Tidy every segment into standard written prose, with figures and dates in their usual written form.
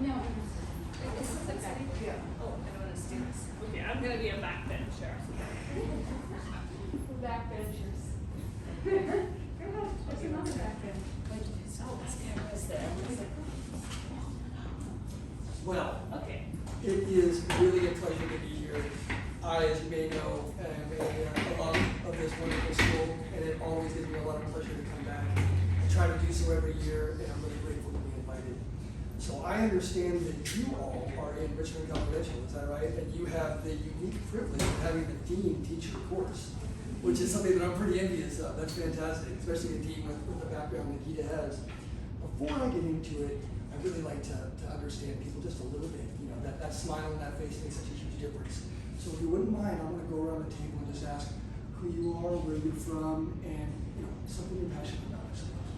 No, this is a back. Yeah. Oh, I don't want to do this. Okay, I'm gonna be a backbencher. Backbenchers. What's another backbench? Oh, this camera's there. Well, Okay. it is really a pleasure to be here. I, as you may know, am a alum of this wonderful school, and it always gives me a lot of pleasure to come back. I try to do so every year, and I'm really grateful to be invited. So I understand that you all are in Richmond Confidential, is that right? And you have the unique privilege of having the dean teach your course, which is something that I'm pretty envious of. That's fantastic, especially a dean with the background that Gita has. Before I get into it, I really like to understand people just a little bit. You know, that smile on that face makes such a huge difference. So if you wouldn't mind, I'm going to go around the table and just ask who you are, where you're from, and something you're passionate about, I suppose.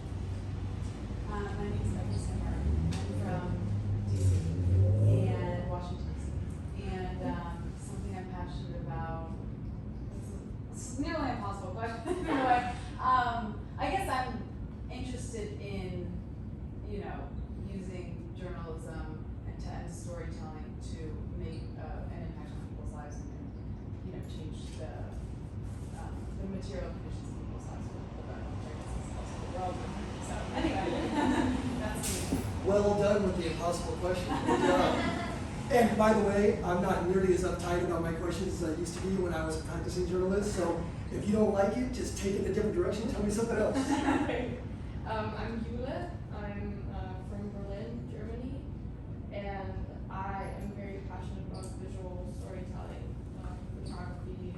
My name is Becky Simmer. I'm from DC and Washington DC. And something I'm passionate about, it's nearly impossible question. Anyway, I guess I'm interested in, using journalism and storytelling to make an impact on people's lives and change the material conditions of people's lives for the better, which I guess is also the world. So anyway, that's me. Well done with the impossible question. Good job. And by the way, I'm not nearly as uptight about my questions as I used to be when I was a practicing journalist. So if you don't like it, just take it in a different direction. Tell me something else. I'm Yula. I'm from Berlin, Germany, and I am very passionate about visual storytelling, photography,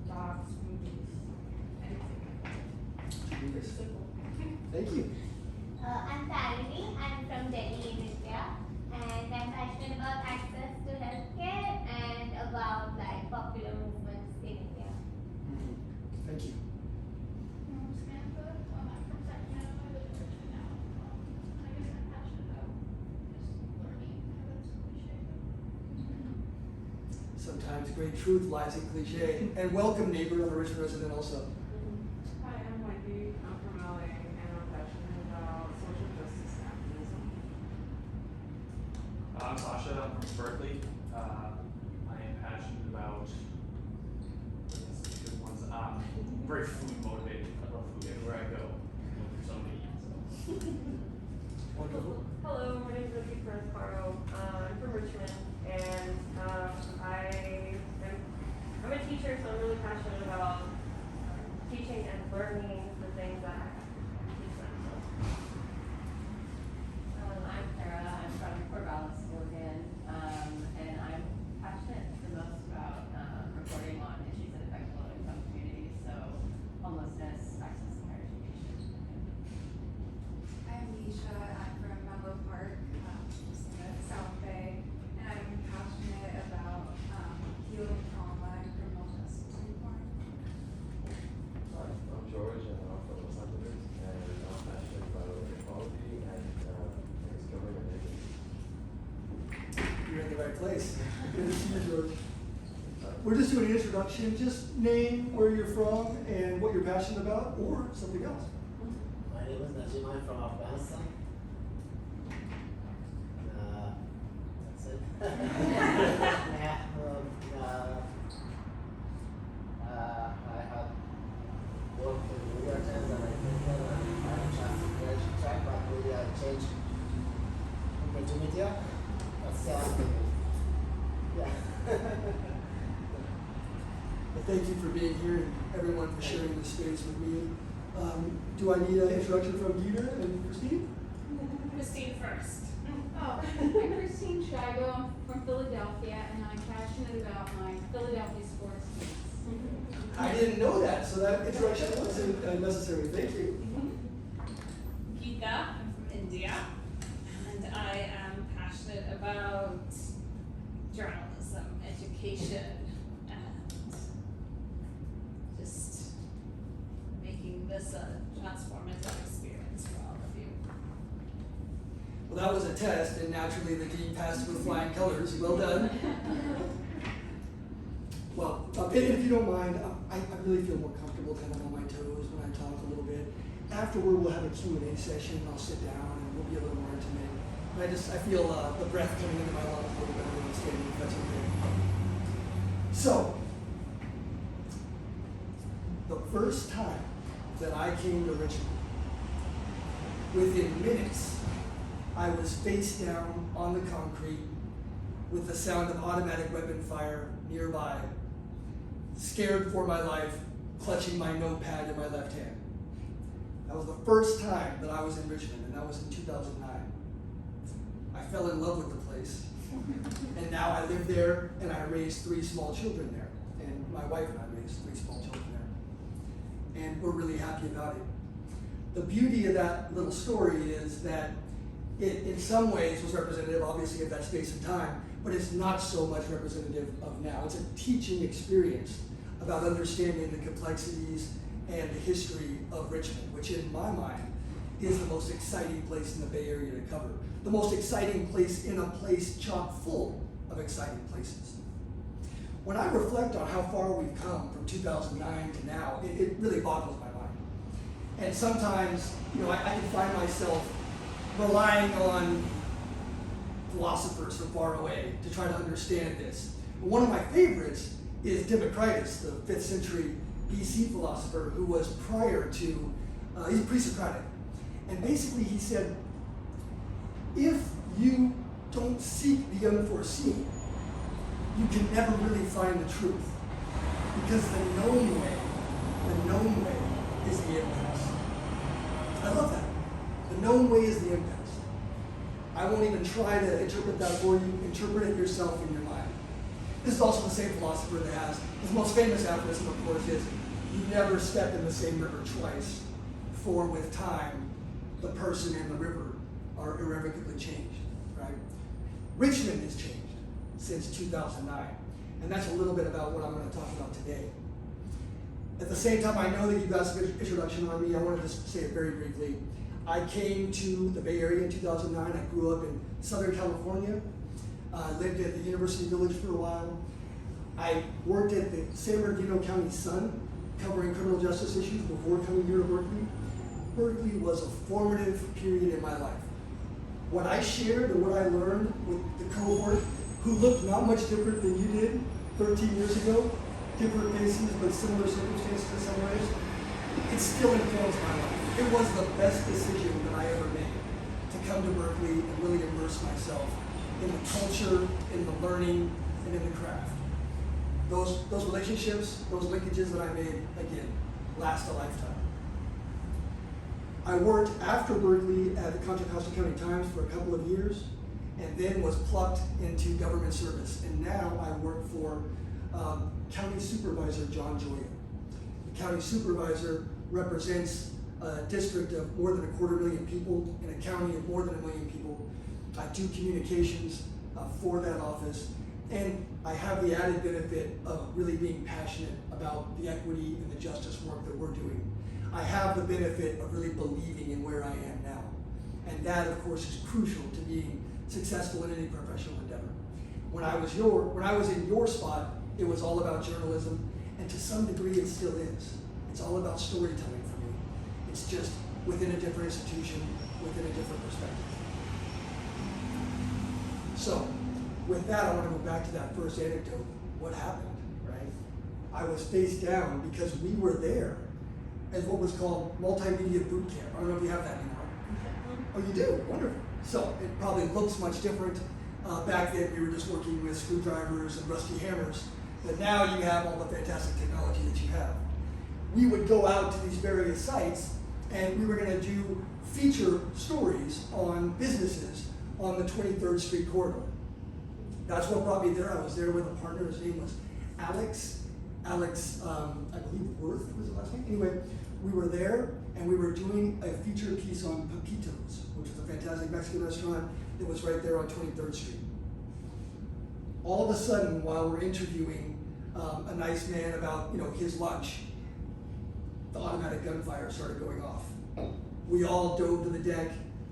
docs, movies, anything like that. Pretty simple. Thank you. I'm Tarini. I'm from Delhi in India, and I'm passionate about access to healthcare and about popular movements in India. Thank you. I'm Samantha. I'm from Sacramento. I live in Richmond now. I guess I'm passionate about just learning. I know that's cliche, but Sometimes great truth lies in cliche. And welcome, neighbor. I'm a Richmond resident also. Hi, I'm Wendy. I'm from LA, and I'm passionate about social justice and activism. I'm Sasha. I'm from Berkeley. I am passionate about good ones. I'm very food motivated. I love food everywhere I go. There's so many. So. Wonderful. Hello, my name is Rosie Ferraro. I'm from Richmond, and I'm a teacher, so I'm really passionate about teaching and learning the things that I teach them. I'm Sarah. I'm from Corvallis, Oregon, and I'm passionate the most about reporting on issues that affect low-income communities, so homelessness, access to higher education. I'm Nisha. I'm from Menlo Park, just in the South Bay, and I'm passionate about healing trauma and criminal justice reform. Hi, I'm George, and I'm from Los Angeles, and I'm passionate about equality and discovering identity. You're in the right place. Good to see you, George. We're just doing an introduction. Just name where you're from and what you're passionate about, or something else. My name is Najim. I'm from Afghanistan. That's it. I have worked in New York Times and I think that I have a chance to track back media change multimedia. That's yeah. Well, thank you for being here and everyone for sharing this space with me. Do I need an introduction from Gita and Christine? Christine first. Oh, I'm Christine Shigo. I'm from Philadelphia, and I'm passionate about my Philadelphia sports teams. I didn't know that, so that introduction wasn't necessary. Thank you. Geeta, I'm from India, and I am passionate about journalism, education, and just making this a transformative experience for all of you. Well, that was a test, and naturally the dean passed with flying colors. Well done. Well, and if you don't mind, I really feel more comfortable kind of on my toes when I talk a little bit. Afterward, we'll have a Q&A session. I'll sit down and we'll be a little more intimate. And I feel the breath coming into my lungs a little bit when I'm standing, if that's okay. So, the first time that I came to Richmond, within minutes, I was face down on the concrete with the sound of automatic weapon fire nearby, scared for my life, clutching my notepad in my left hand. That was the first time that I was in Richmond, and that was in 2009. I fell in love with the place, and now I live there, and I raised 3 small children there, and my wife and I raised 3 small children there, and we're really happy about it. The beauty of that little story is that it, in some ways, was representative, obviously, of that space and time, but it's not so much representative of now. It's a teaching experience about understanding the complexities and the history of Richmond, which in my mind is the most exciting place in the Bay Area to cover. The most exciting place in a place chock full of exciting places. When I reflect on how far we've come from 2009 to now, it really boggles my mind. And sometimes, I can find myself relying on philosophers from far away to try to understand this. One of my favorites is Democritus, the 5th century BC philosopher who was prior to, he's pre-Socratic. And basically he said, if you don't seek the unforeseen, you can never really find the truth. Because the known way is the impasse. I love that. The known way is the impasse. I won't even try to interpret that for you. Interpret it yourself in your mind. This is also the same philosopher that has, his most famous aphorism, of course, is, you never step in the same river twice, for with time, the person and the river are irrevocably changed, right? Richmond has changed since 2009, and that's a little bit about what I'm going to talk about today. At the same time, I know that you've asked an introduction on me. I wanted to say it very briefly. I came to the Bay Area in 2009. I grew up in Southern California. Lived at the University Village for a while. I worked at the San Bernardino County Sun, covering criminal justice issues before coming here to Berkeley. Berkeley was a formative period in my life. What I shared and what I learned with the cohort, who looked not much different than you did 13 years ago, different faces but similar circumstances in some ways, it still informs my life. It was the best decision that I ever made to come to Berkeley and really immerse myself in the culture, in the learning, and in the craft. Those relationships, those linkages that I made, again, last a lifetime. I worked after Berkeley at the Contra Costa County Times for a couple of years, and then was plucked into government service. And now I work for County Supervisor John Joya. The county supervisor represents a district of more than 250,000 people in a county of more than 1 million people. I do communications for that office, and I have the added benefit of really being passionate about the equity and the justice work that we're doing. I have the benefit of really believing in where I am now. And that, of course, is crucial to being successful in any professional endeavor. When I was in your spot, it was all about journalism, and to some degree it still is. It's all about storytelling for me. It's just within a different institution, within a different perspective. So, with that, I want to go back to that first anecdote. What happened, right? I was face down because we were there as what was called multimedia boot camp. I don't know if you have that anymore. Oh, you do? Wonderful. So it probably looks much different. Back then, we were just working with screwdrivers and rusty hammers. But now you have all the fantastic technology that you have. We would go out to these various sites, and we were going to do feature stories on businesses on the 23rd Street corridor. That's what brought me there. I was there with a partner. His name was Alex, I believe Worth was the last name. Anyway, we were there, and we were doing a feature piece on Papitos, which is a fantastic Mexican restaurant that was right there on 23rd Street. All of a sudden, while we're interviewing a nice man about his lunch, the automatic gunfire started going off. We all dove to the deck.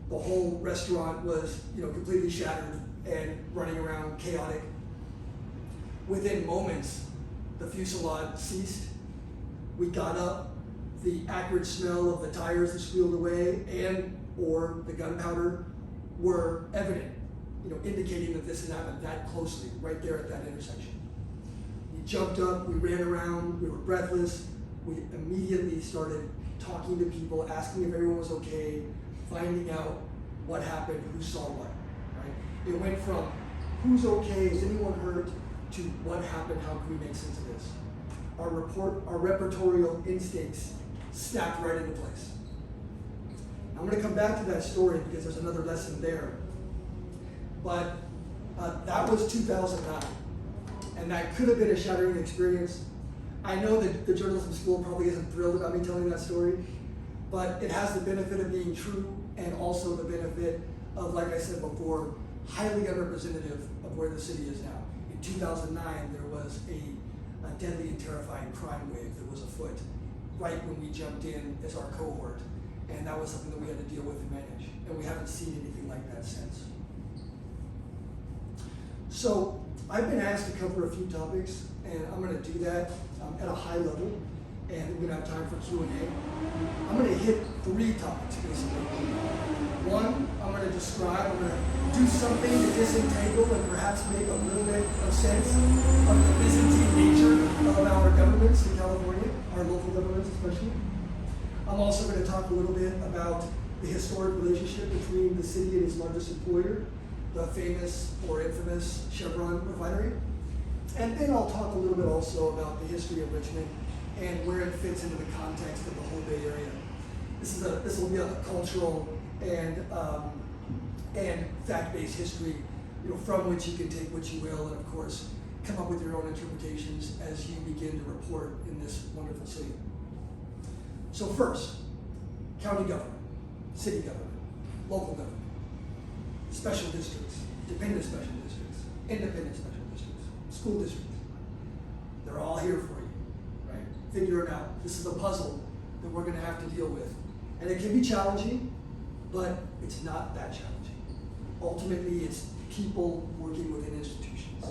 The whole restaurant was completely shattered and running around chaotic. Within moments, the fusillade ceased. We got up. The acrid smell of the tires that squealed away or the gunpowder were evident, indicating that this had happened that closely, right there at that intersection. We jumped up, we ran around, we were breathless. We immediately started talking to people, asking if everyone was okay, finding out what happened, who saw what, right? It went from who's okay, is anyone hurt, to what happened, how can we make sense of this? Our repertorial instincts snapped right into place. I'm going to come back to that story because there's another lesson there. But that was 2009, and that could have been a shattering experience. I know that the journalism school probably isn't thrilled about me telling that story, but it has the benefit of being true and also the benefit of, like I said before, highly unrepresentative of where the city is now. In 2009, there was a deadly and terrifying crime wave that was afoot right when we jumped in as our cohort, and that was something that we had to deal with and manage, and we haven't seen anything like that since. So I've been asked to cover a few topics, and I'm going to do that at a high level, and we're going to have time for Q&A. I'm going to hit 3 topics, basically. One, I'm going to do something to disentangle and perhaps make a little bit of sense of the Byzantine nature of our governments in California, our local governments especially. I'm also going to talk a little bit about the historic relationship between the city and its largest employer, the famous or infamous Chevron refinery. And then I'll talk a little bit also about the history of Richmond and where it fits into the context of the whole Bay Area. This will be a cultural and fact-based history, from which you can take what you will, and of course, come up with your own interpretations as you begin to report in this wonderful city. So first, county government, city government, local government, special districts, dependent special districts, independent special districts, school districts. They're all here for you, right? Figure it out. This is a puzzle that we're going to have to deal with. And it can be challenging, but it's not that challenging. Ultimately, it's people working within institutions.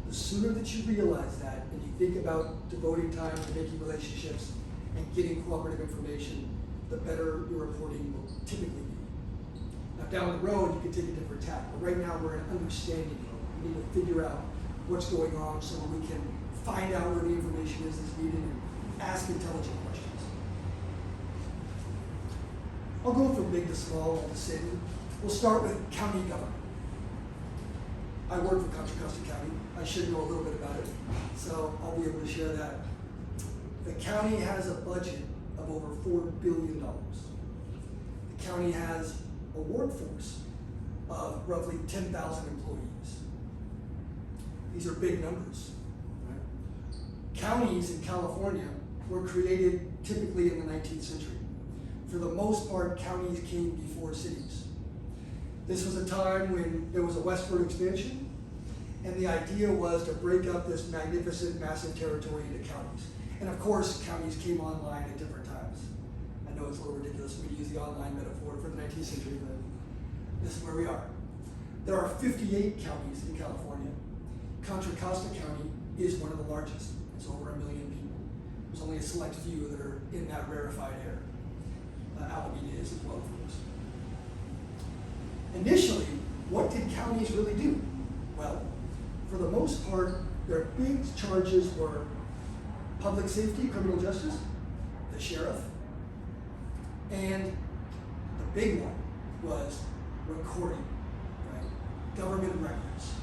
The sooner that you realize that and you think about devoting time to making relationships and getting cooperative information, the better your reporting will typically be. Now, down the road, you can take a different tack, but right now we're in understanding mode. We need to figure out what's going on so that we can find out where the information is that's needed and ask intelligent questions. I'll go from big to small, all the same. We'll start with county government. I work for Contra Costa County. I should know a little bit about it, so I'll be able to share that. The county has a budget of over $4 billion. The county has a workforce of roughly 10,000 employees. These are big numbers, right? Counties in California were created typically in the 19th century. For the most part, counties came before cities. This was a time when there was a westward expansion, and the idea was to break up this magnificent, massive territory into counties. And of course, counties came online at different times. I know it's a little ridiculous for me to use the online metaphor for the 19th century, but this is where we are. There are 58 counties in California. Contra Costa County is one of the largest. It's over 1 million people. There's only a select few that are in that rarefied air. Alameda is as well, of course. Initially, what did counties really do? Well, for the most part, their big charges were public safety, criminal justice, the sheriff, and the big one was recording, right? Government records,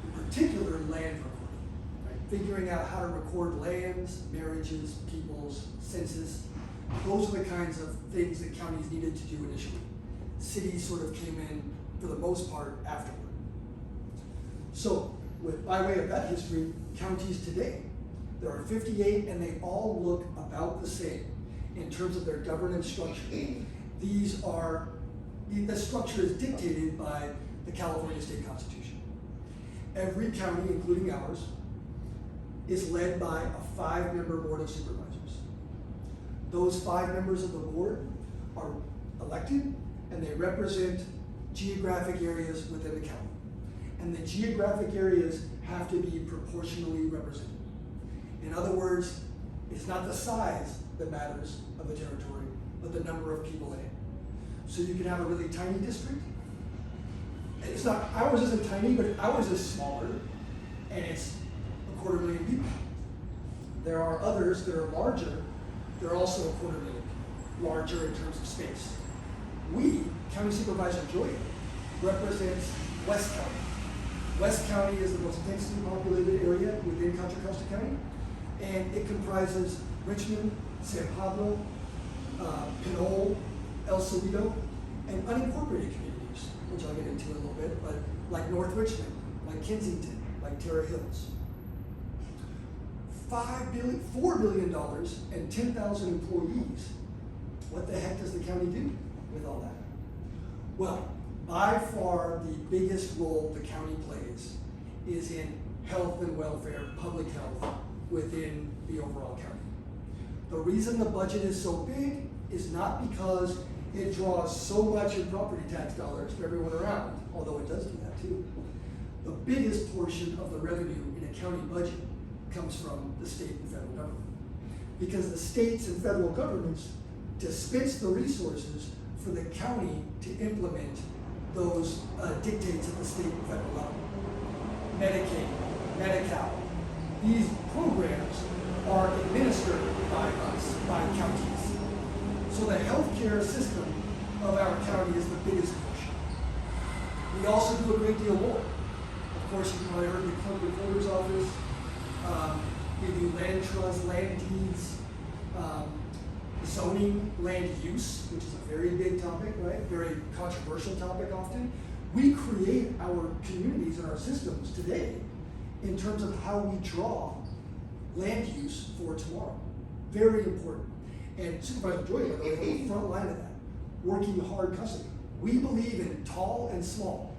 in particular land recording, right? Figuring out how to record lands, marriages, peoples, census. Those are the kinds of things that counties needed to do initially. Cities sort of came in, for the most part, afterward. So, by way of that history, counties today, there are 58 and they all look about the same in terms of their governance structure. The structure is dictated by the California State Constitution. Every county, including ours, is led by a 5-member board of supervisors. Those 5 members of the board are elected and they represent geographic areas within the county. And the geographic areas have to be proportionally represented. In other words, it's not the size that matters of the territory, but the number of people in it. So you can have a really tiny district not, ours isn't tiny, but ours is smaller, and it's 250,000 people. There are others that are larger, they're also 250,000 people, larger in terms of space. We, County Supervisor Joya, represents West County. West County is the most densely populated area within Contra Costa County, and it comprises Richmond, San Pablo, Pinole, El Cerrito, and unincorporated communities, which I'll get into in a little bit, but like North Richmond, like Kensington, like Terra Hills. $4 billion and 10,000 employees. What the heck does the county do with all that? Well, by far the biggest role the county plays is in health and welfare, public health within the overall county. The reason the budget is so big is not because it draws so much in property tax dollars for everyone around, although it does do that too. The biggest portion of the revenue in a county budget comes from the state and federal government. Because the states and federal governments dispense the resources for the county to implement those dictates at the state and federal level. Medicaid, Medi-Cal, these programs are administered by us, by counties. So the healthcare system of our county is the biggest portion. We also do a great deal more. Of course, you probably heard the clerk recorder's office. We do land trust, land deeds, zoning, land use, which is a very big topic, right? Very controversial topic often. We create our communities and our systems today in terms of how we draw land use for tomorrow. Very important. And Supervisor Joya is on the front line of that, working hard constantly. We believe in tall and small.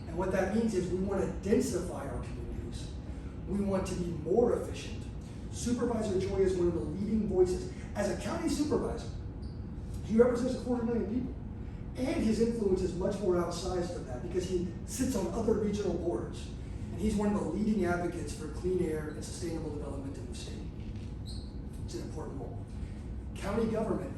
And what that means is we want to densify our communities. We want to be more efficient. Supervisor Joya is one of the leading voices. As a county supervisor, he represents 250,000 people. And his influence is much more outsized than that because he sits on other regional boards. And he's one of the leading advocates for clean air and sustainable development in the state. It's an important role. County government,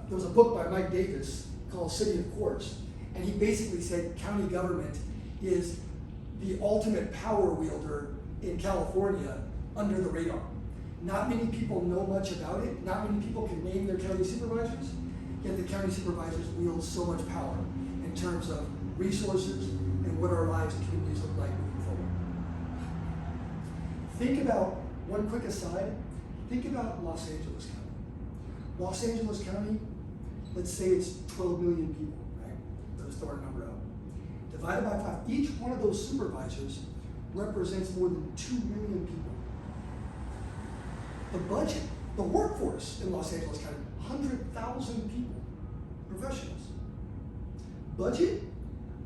there was a book by Mike Davis called City of Courts, and he basically said county government is the ultimate power wielder in California under the radar. Not many people know much about it. Not many people can name their county supervisors, yet the county supervisors wield so much power in terms of resources and what our lives and communities look like moving forward. Think about, one quick aside, think about Los Angeles County. Los Angeles County, let's say it's 12 million people, right? Let's throw a number out. Divided by 5, each one of those supervisors represents more than 2 million people. The budget, the workforce in Los Angeles County, 100,000 people, professionals. Budget,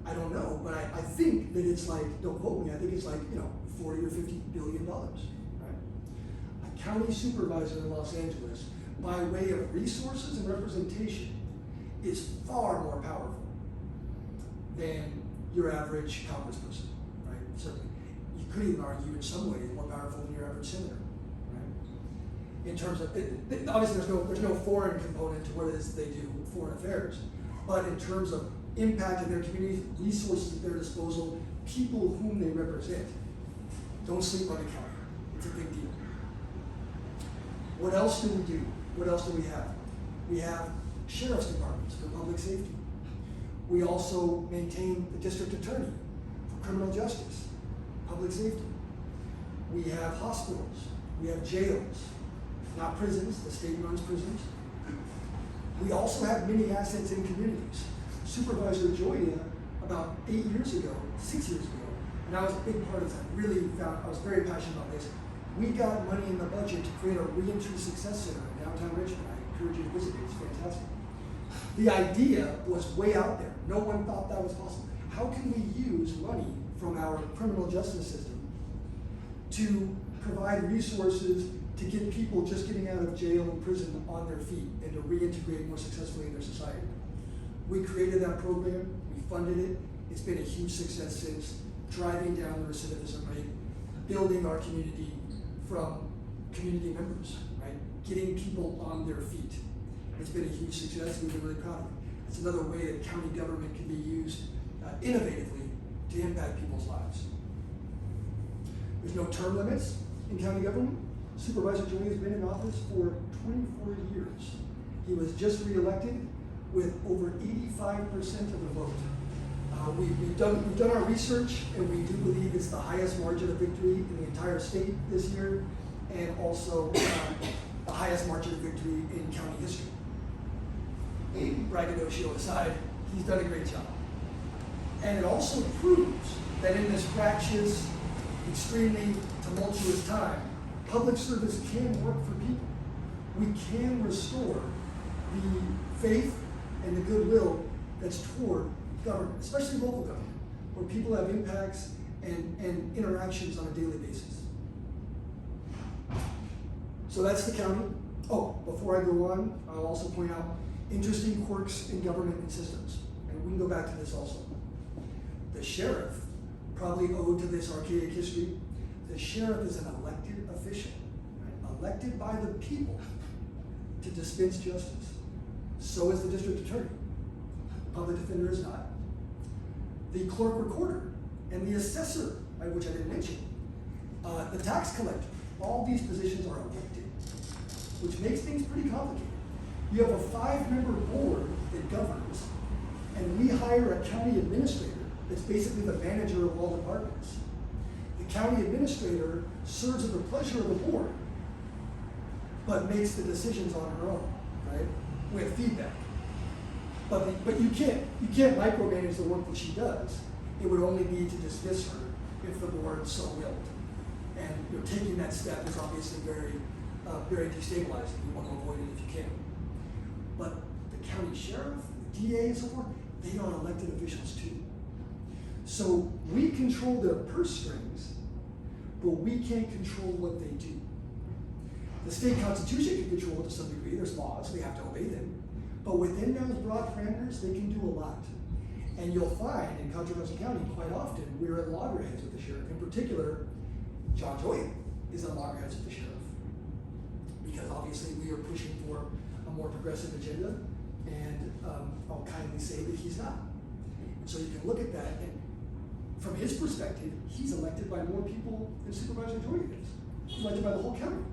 I don't know, but I think that it's like, don't quote me, I think it's like, $40 or $50 billion, right? A county supervisor in Los Angeles, by way of resources and representation, is far more powerful than your average congressperson, right? Certainly. You could even argue in some ways more powerful than your average senator, right? In terms of, obviously there's no foreign component to what it is they do, foreign affairs, but in terms of impact in their communities, resources at their disposal, people whom they represent, don't sleep on the county. It's a big deal. What else do we do? What else do we have? We have sheriff's departments for public safety. We also maintain the district attorney for criminal justice, public safety. We have hospitals. We have jails, not prisons. The state runs prisons. We also have many assets in communities. Supervisor Joya, about 6 years ago, and I was a big part of that, I was very passionate about this. We got money in the budget to create a reentry success center in downtown Richmond. I encourage you to visit it, it's fantastic. The idea was way out there. No one thought that was possible. How can we use money from our criminal justice system to provide resources to get people just getting out of jail and prison on their feet and to reintegrate more successfully in their society? We created that program, we funded it, it's been a huge success since, driving down the recidivism rate, building our community from community members, right? Getting people on their feet. It's been a huge success, we've been really proud of it. It's another way that county government can be used innovatively to impact people's lives. There's no term limits in county government. Supervisor Joy has been in office for 24 years. He was just reelected with over 85% of the vote. We've done our research, and we do believe it's the highest margin of victory in the entire state this year, and also the highest margin of victory in county history. Braggadocio aside, he's done a great job. And it also proves that in this fractious, extremely tumultuous time, public service can work for people. We can restore the faith and the goodwill that's toward government, especially local government, where people have impacts and interactions on a daily basis. So that's the county. Oh, before I go on, I'll also point out interesting quirks in government and systems. And we can go back to this also. The sheriff, probably owed to this archaic history, the sheriff is an elected official, right? Elected by the people to dispense justice. So is the district attorney. The public defender is not. The clerk recorder and the assessor, which I didn't mention, the tax collector, all these positions are elected, which makes things pretty complicated. You have a 5-member board that governs, and we hire a county administrator that's basically the manager of all departments. The county administrator serves at the pleasure of the board, but makes the decisions on her own, right? With feedback. But you can't micromanage the work that she does. It would only be to dismiss her if the board so willed. And taking that step is obviously very destabilizing. You want to avoid it if you can. But the county sheriff, the DA, and so forth, they are elected officials too. So we control their purse strings, but we can't control what they do. The state constitution can control it to some degree. There's laws, we have to obey them. But within those broad parameters, they can do a lot. And you'll find in Contra Costa County quite often we're at loggerheads with the sheriff. In particular, John Joy is at loggerheads with the sheriff. Because obviously we are pushing for a more progressive agenda, and I'll kindly say that he's not. And so you can look at that, and from his perspective, he's elected by more people than Supervisor Joy is. He's elected by the whole county.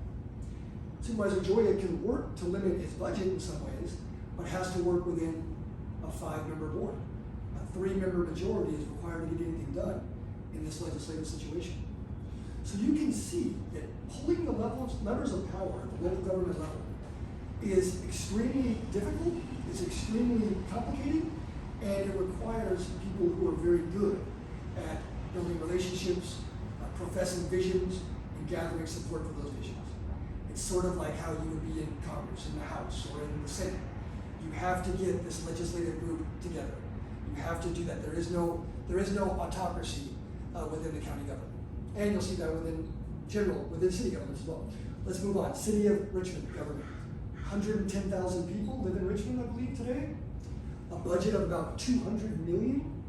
Supervisor Joy can work to limit his budget in some ways, but has to work within a 5-member board. A 3-member majority is required to get anything done in this legislative situation. So you can see that pulling the levers of power at the local government level is extremely difficult, it's extremely complicated, and it requires people who are very good at building relationships, professing visions, and gathering support for those visions. It's sort of like how you would be in Congress, in the House, or in the Senate. You have to get this legislative group together. You have to do that. There is no autocracy within the county government. And you'll see that within city government as well. Let's move on. City of Richmond government. 110,000 people live in Richmond, I believe, today. A budget of about $200 million.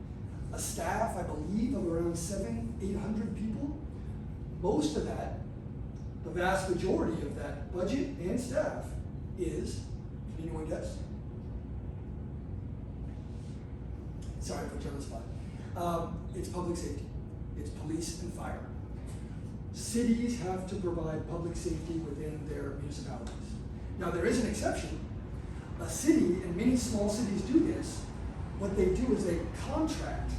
A staff, I believe, of around 800 people. Most of that, the vast majority of that budget and staff is, can anyone guess? Sorry, I put you on the spot. It's public safety. It's police and fire. Cities have to provide public safety within their municipalities. Now, there is an exception. A city, and many small cities do this, what they do is they contract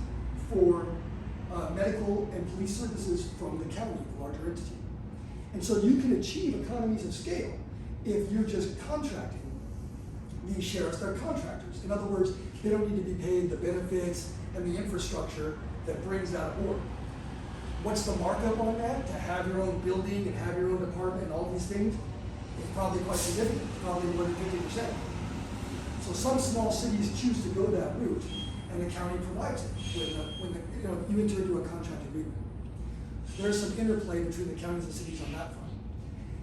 for medical and police services from the county, the larger entity. And so you can achieve economies of scale if you're just contracting these sheriffs. They're contractors. In other words, they don't need to be paid the benefits and the infrastructure that brings that aboard. What's the markup on that? To have your own building and have your own department and all these things is probably quite significant, probably more than 50%. So some small cities choose to go that route, and the county provides it when you enter into a contract agreement. There's some interplay between the counties and cities on that front.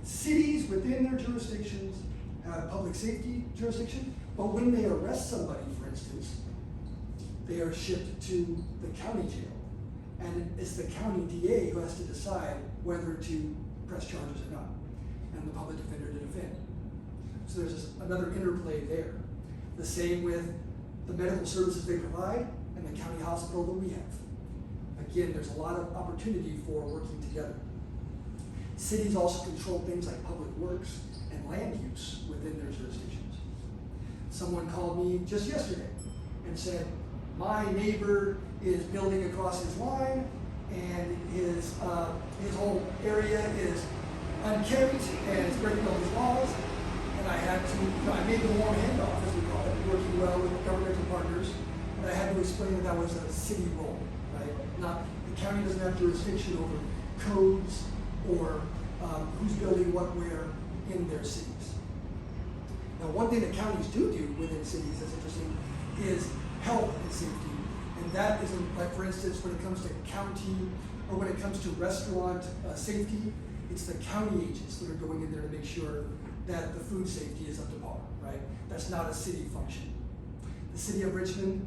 Cities within their jurisdictions have public safety jurisdiction, but when they arrest somebody, for instance, they are shipped to the county jail. And it's the county DA who has to decide whether to press charges or not, and the public defender to defend. So there's another interplay there. The same with the medical services they provide and the county hospital that we have. again, there's a lot of opportunity for working together. Cities also control things like public works and land use within their jurisdictions. Someone called me just yesterday and said, my neighbor is building across his line and his whole area is unkempt and it's breaking all his laws. And I had to, I made the warm handoff, as we call it, working well with governmental partners, but I had to explain that that was a city role, right? Not, the county doesn't have jurisdiction over codes or who's building what where in their cities. Now, one thing that counties do within cities that's interesting is health and safety. And that isn't, like for instance, when it comes to county or when it comes to restaurant safety, it's the county agents that are going in there to make sure that the food safety is up to par, right? That's not a city function. The city of Richmond,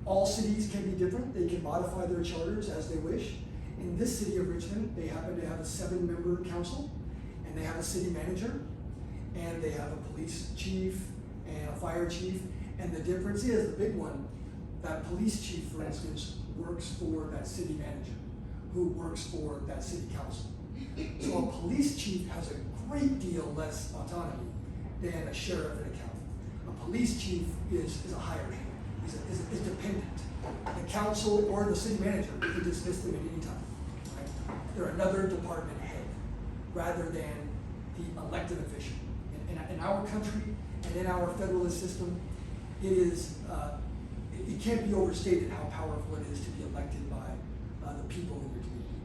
all cities can be different. They can modify their charters as they wish. In this city of Richmond, they happen to have a 7-member council, and they have a city manager, and they have a police chief and a fire chief. And the difference is, the big one, that police chief, for instance, works for that city manager, who works for that city council. So a police chief has a great deal less autonomy than a sheriff in a county. A police chief is a hired hand, is dependent. The council or the city manager can dismiss them at any time. Right? They're another department head rather than the elected official. In our country and in our federalist system, it is it can't be overstated how powerful it is to be elected by the people in your community,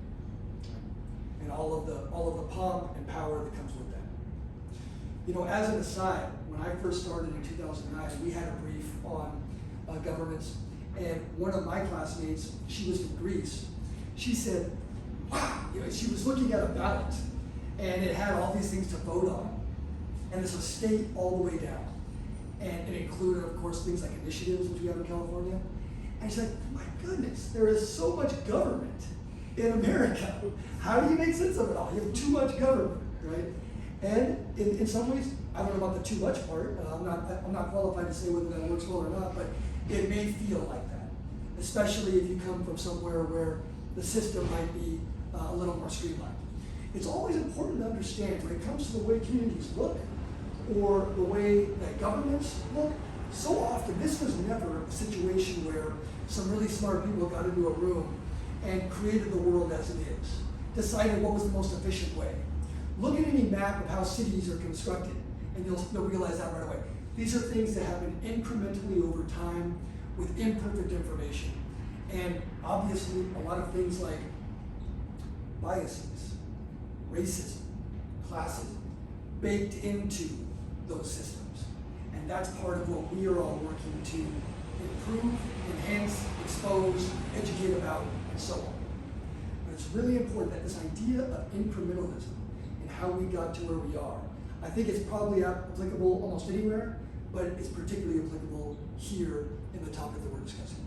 and all of the pomp and power that comes with that. You know, as an aside, when I first started in 2009, we had a brief on governments, and one of my classmates, she was from Greece. She said, "Wow!" You know, she was looking at a ballot, and it had all these things to vote on, and it's a state all the way down. And it included, of course, things like initiatives, which we have in California. And she's like, my goodness, there is so much government in America. How do you make sense of it all? You have too much government, right? And in some ways, I don't know about the too much part. I'm not qualified to say whether that works well or not, but it may feel like that, especially if you come from somewhere where the system might be a little more streamlined. It's always important to understand when it comes to the way communities look, or the way that governments look, so often this was never a situation where some really smart people got into a room and created the world as it is, decided what was the most efficient way. Look at any map of how cities are constructed, and you'll realize that right away. These are things that happen incrementally over time with imperfect information. And obviously, a lot of things like biases, racism, classism, baked into those systems. And that's part of what we are all working to improve, enhance, expose, educate about, and so on. But it's really important that this idea of incrementalism and how we got to where we are, I think it's probably applicable almost anywhere, but it's particularly applicable here in the topic that we're discussing.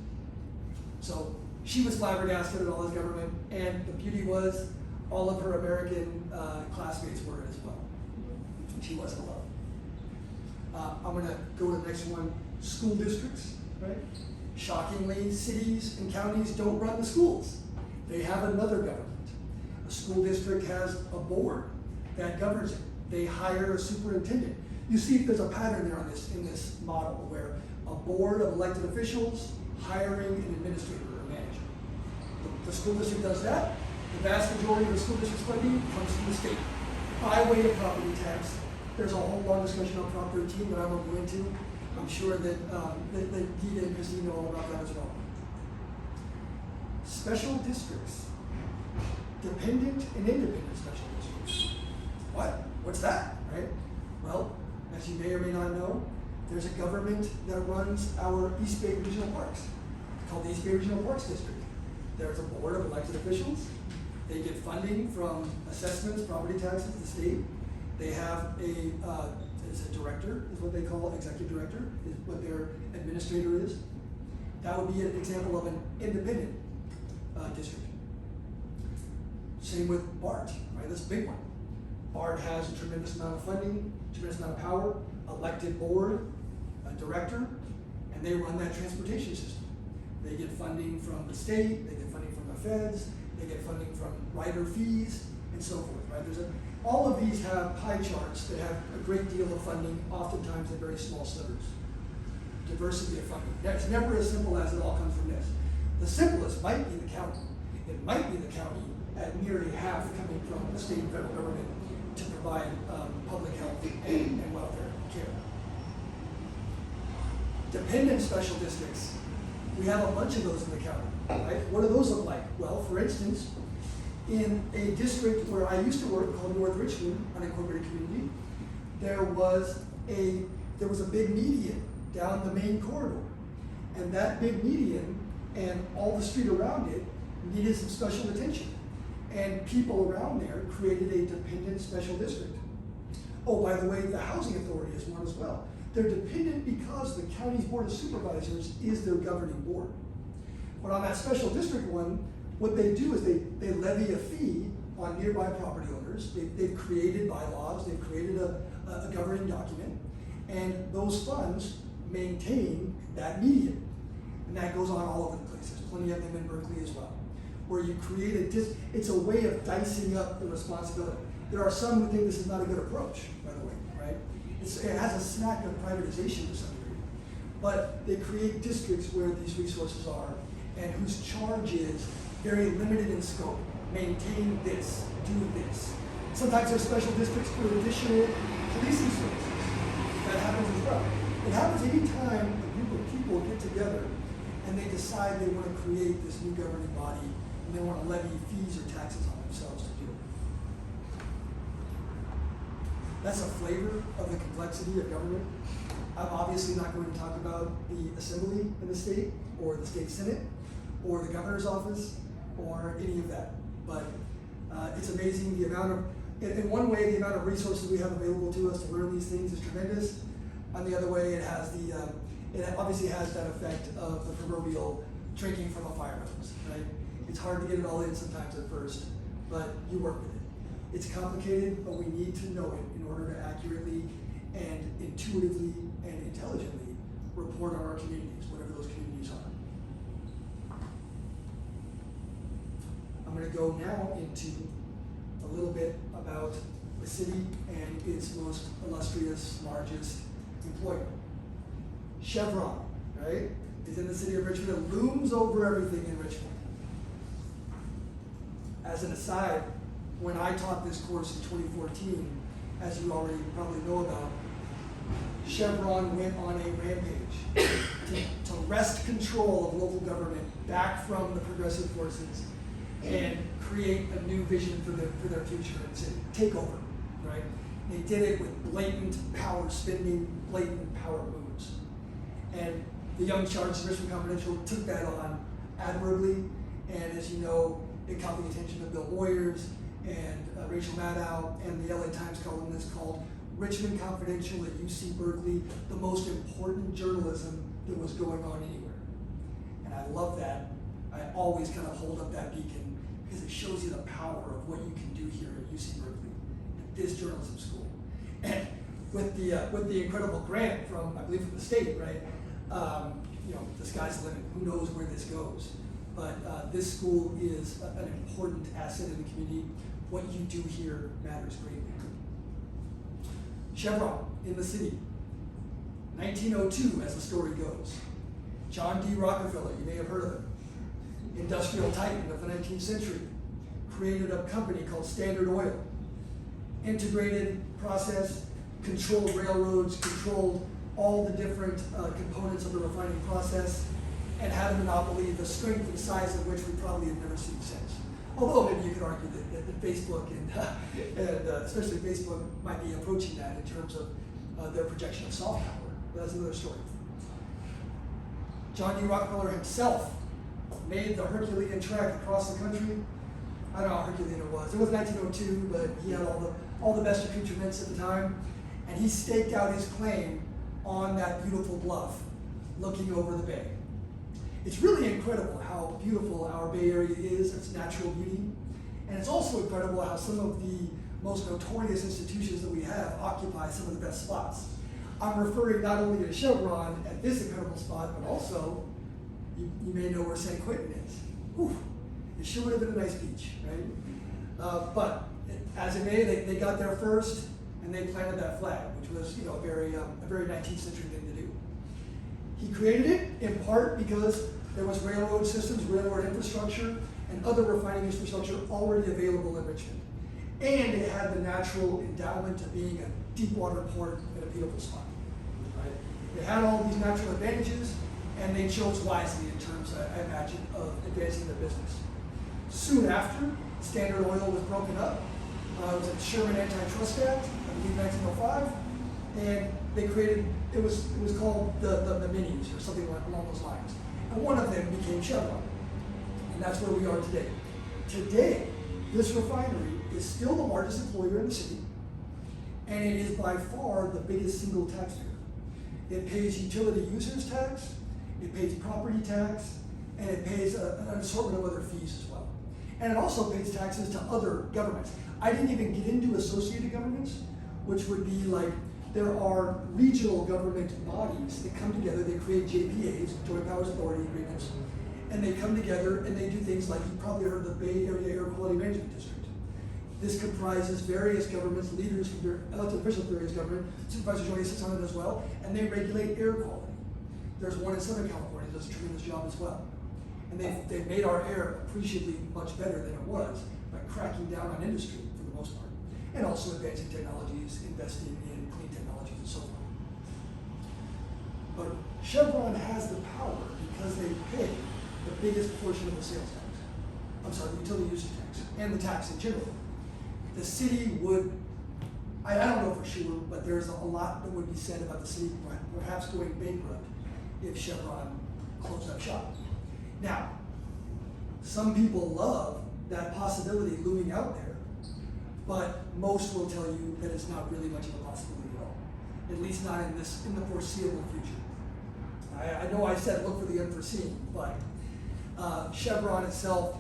So she was flabbergasted at all this government, and the beauty was all of her American classmates were as well. She wasn't alone. I'm going to go to the next one, school districts, right? Shockingly, cities and counties don't run the schools. They have another government. A school district has a board that governs it. They hire a superintendent. You see there's a pattern there in this model where a board of elected officials hiring an administrator or manager. The school district does that. The vast majority of the school district's funding comes from the state by way of property tax. There's a whole long discussion on Prop 13 that I won't go into. I'm sure that Gita and Christine know all about that as well. Special districts. Dependent and independent special districts. What? What's that, right? Well, as you may or may not know, there's a government that runs our East Bay Regional Parks. It's called the East Bay Regional Parks District. There's a board of elected officials. They get funding from assessments, property taxes, the state. They have it's a director, is what they call executive director, is what their administrator is. That would be an example of an independent district. Same with BART, right? That's a big one. BART has a tremendous amount of funding, tremendous amount of power, elected board, a director, and they run that transportation system. They get funding from the state, they get funding from the feds, they get funding from rider fees, and so forth, right? All of these have pie charts that have a great deal of funding, oftentimes in very small slivers. Diversity of funding. It's never as simple as it all comes from this. The simplest might be the county. It might be the county at nearly half coming from the state and federal government to provide public health and welfare care. Dependent special districts. We have a bunch of those in the county, right? What do those look like? Well, for instance, in a district where I used to work called North Richmond, unincorporated community, there was a big median down the main corridor. And that big median and all the street around it needed some special attention. And people around there created a dependent special district. Oh, by the way, the housing authority is one as well. They're dependent because the county's board of supervisors is their governing board. But on that special district one, what they do is they levy a fee on nearby property owners. They've created bylaws, they've created a governing document, and those funds maintain that median. And that goes on all over the place. There's plenty of them in Berkeley as well, where you create it's a way of dicing up the responsibility. There are some who think this is not a good approach, by the way, right? It has a smack of privatization to some degree. But they create districts where these resources are and whose charge is very limited in scope. Maintain this, do this. Sometimes there's special districts for additional policing services. That happens as well. It happens anytime a group of people get together and they decide they want to create this new governing body and they want to levy fees or taxes on themselves to do it. That's a flavor of the complexity of government. I'm obviously not going to talk about the assembly in the state or the state senate or the governor's office or any of that. But it's amazing the amount of, in one way, the amount of resources we have available to us to learn these things is tremendous. On the other way, it has it obviously has that effect of the proverbial drinking from a fire hose, right? It's hard to get it all in sometimes at first, but you work with it. It's complicated, but we need to know it in order to accurately and intuitively and intelligently report on our communities, whatever those communities are. I'm going to go now into a little bit about the city and its most illustrious, largest employer. Chevron, right, is in the city of Richmond. It looms over everything in Richmond. As an aside, when I taught this course in 2014, as you already probably know about, Chevron went on a rampage to wrest control of local government back from the progressive forces and create a new vision for their future in the city. Take over, right? They did it with blatant power spending, blatant power moves. And the young charge of Richmond Confidential took that on admirably, and as you know, it caught the attention of Bill Moyers and Rachel Maddow and the LA Times columnist called Richmond Confidential at UC Berkeley the most important journalism that was going on anywhere. And I love that. I always kind of hold up that beacon because it shows you the power of what you can do here at UC Berkeley, at this journalism school. And with the incredible grant from, I believe, from the state, right? The sky's the limit. Who knows where this goes? But this school is an important asset in the community. What you do here matters greatly. Chevron in the city, 1902, as the story goes. John D. Rockefeller, you may have heard of him, industrial titan of the 19th century, created a company called Standard Oil. Integrated process, controlled railroads, controlled all the different components of the refining process, and had a monopoly, the strength and size of which we probably have never seen since. Although maybe you could argue that Facebook and especially Facebook might be approaching that in terms of their projection of soft power. But that's another story. John D. Rockefeller himself made the Herculean trek across the country. I don't know how Herculean it was. It was 1902, but he had all the best accoutrements at the time. And he staked out his claim on that beautiful bluff looking over the bay. It's really incredible how beautiful our Bay Area is, its natural beauty. And it's also incredible how some of the most notorious institutions that we have occupy some of the best spots. I'm referring not only to Chevron at this incredible spot, but also, you may know where San Quentin is. Whew. It sure would have been a nice beach, right? But as it may, they got there first, and they planted that flag, which was, you know, a very 19th century thing to do. He created it in part because there was railroad systems, railroad infrastructure, and other refining infrastructure already available in Richmond. And it had the natural endowment of being a deep water port in a beautiful spot. Right? It had all these natural advantages, and they chose wisely in terms, I imagine, of advancing their business. Soon after, Standard Oil was broken up. It was a Sherman Antitrust Act, I believe 1905, and they created, it was called the Minis or something along those lines. And one of them became Chevron, and that's where we are today. Today, this refinery is still the largest employer in the city, and it is by far the biggest single taxpayer. It pays utility users tax, it pays property tax, and it pays an assortment of other fees as well. And it also pays taxes to other governments. I didn't even get into associated governments, which would be like, there are regional government bodies that come together, they create JPAs, Joint Powers Authority Agreements, and they come together and they do things like, you probably heard of the Bay Area Air Quality Management District. This comprises various governments, leaders from their elected officials of various government, Supervisor Joey sits on it as well, and they regulate air quality. There's one in Southern California that does a tremendous job as well. And they've made our air appreciably much better than it was by cracking down on industry for the most part, and also advancing technologies, investing in clean technologies and so forth. But Chevron has the power because they pay the biggest portion of the sales tax. I'm sorry, the utility user tax, and the tax in general. The city would, I don't know for sure, but there's a lot that would be said about the city perhaps going bankrupt if Chevron closed up shop. Now, some people love that possibility looming out there, but most will tell you that it's not really much of a possibility at all, at least not in the foreseeable future. I know I said look for the unforeseen, but Chevron itself,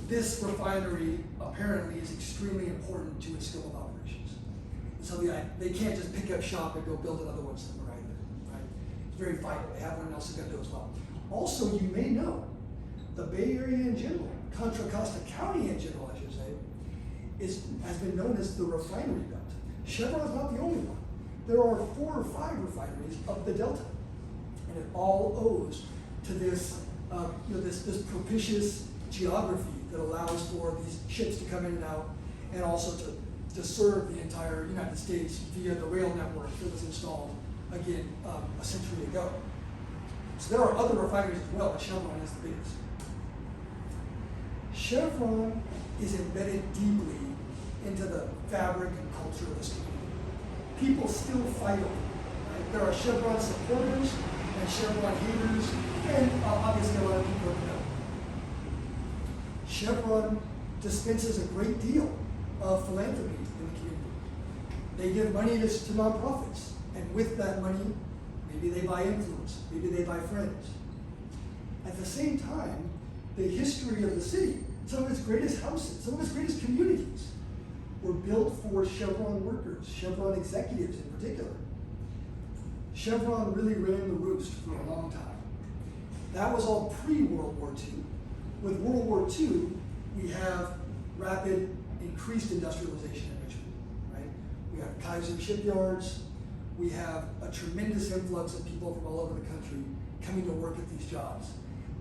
this refinery apparently is extremely important to its scope of operations. So they can't just pick up shop and go build another one somewhere either, right? It's very vital. They have one else they're going to do as well. Also, you may know, the Bay Area in general, Contra Costa County in general, I should say, has been known as the refinery belt. Chevron's not the only one. There are 4 or 5 refineries up the Delta, and it all owes to this, this propitious geography that allows for these ships to come in and out, and also to serve the entire United States via the rail network that was installed, again, a century ago. So there are other refineries as well, but Chevron is the biggest. Chevron is embedded deeply into the fabric and culture of this community. People still fight over it. Right? There are Chevron supporters and Chevron haters, and obviously a lot of people don't know. Chevron dispenses a great deal of philanthropy in the community. They give money to nonprofits, and with that money, maybe they buy influence, maybe they buy friends. At the same time, the history of the city, some of its greatest houses, some of its greatest communities, were built for Chevron workers, Chevron executives in particular. Chevron really ran the roost for a long time. That was all pre-World War II. With World War II, we have rapid, increased industrialization in Richmond, right? We have Kaiser shipyards. We have a tremendous influx of people from all over the country coming to work at these jobs.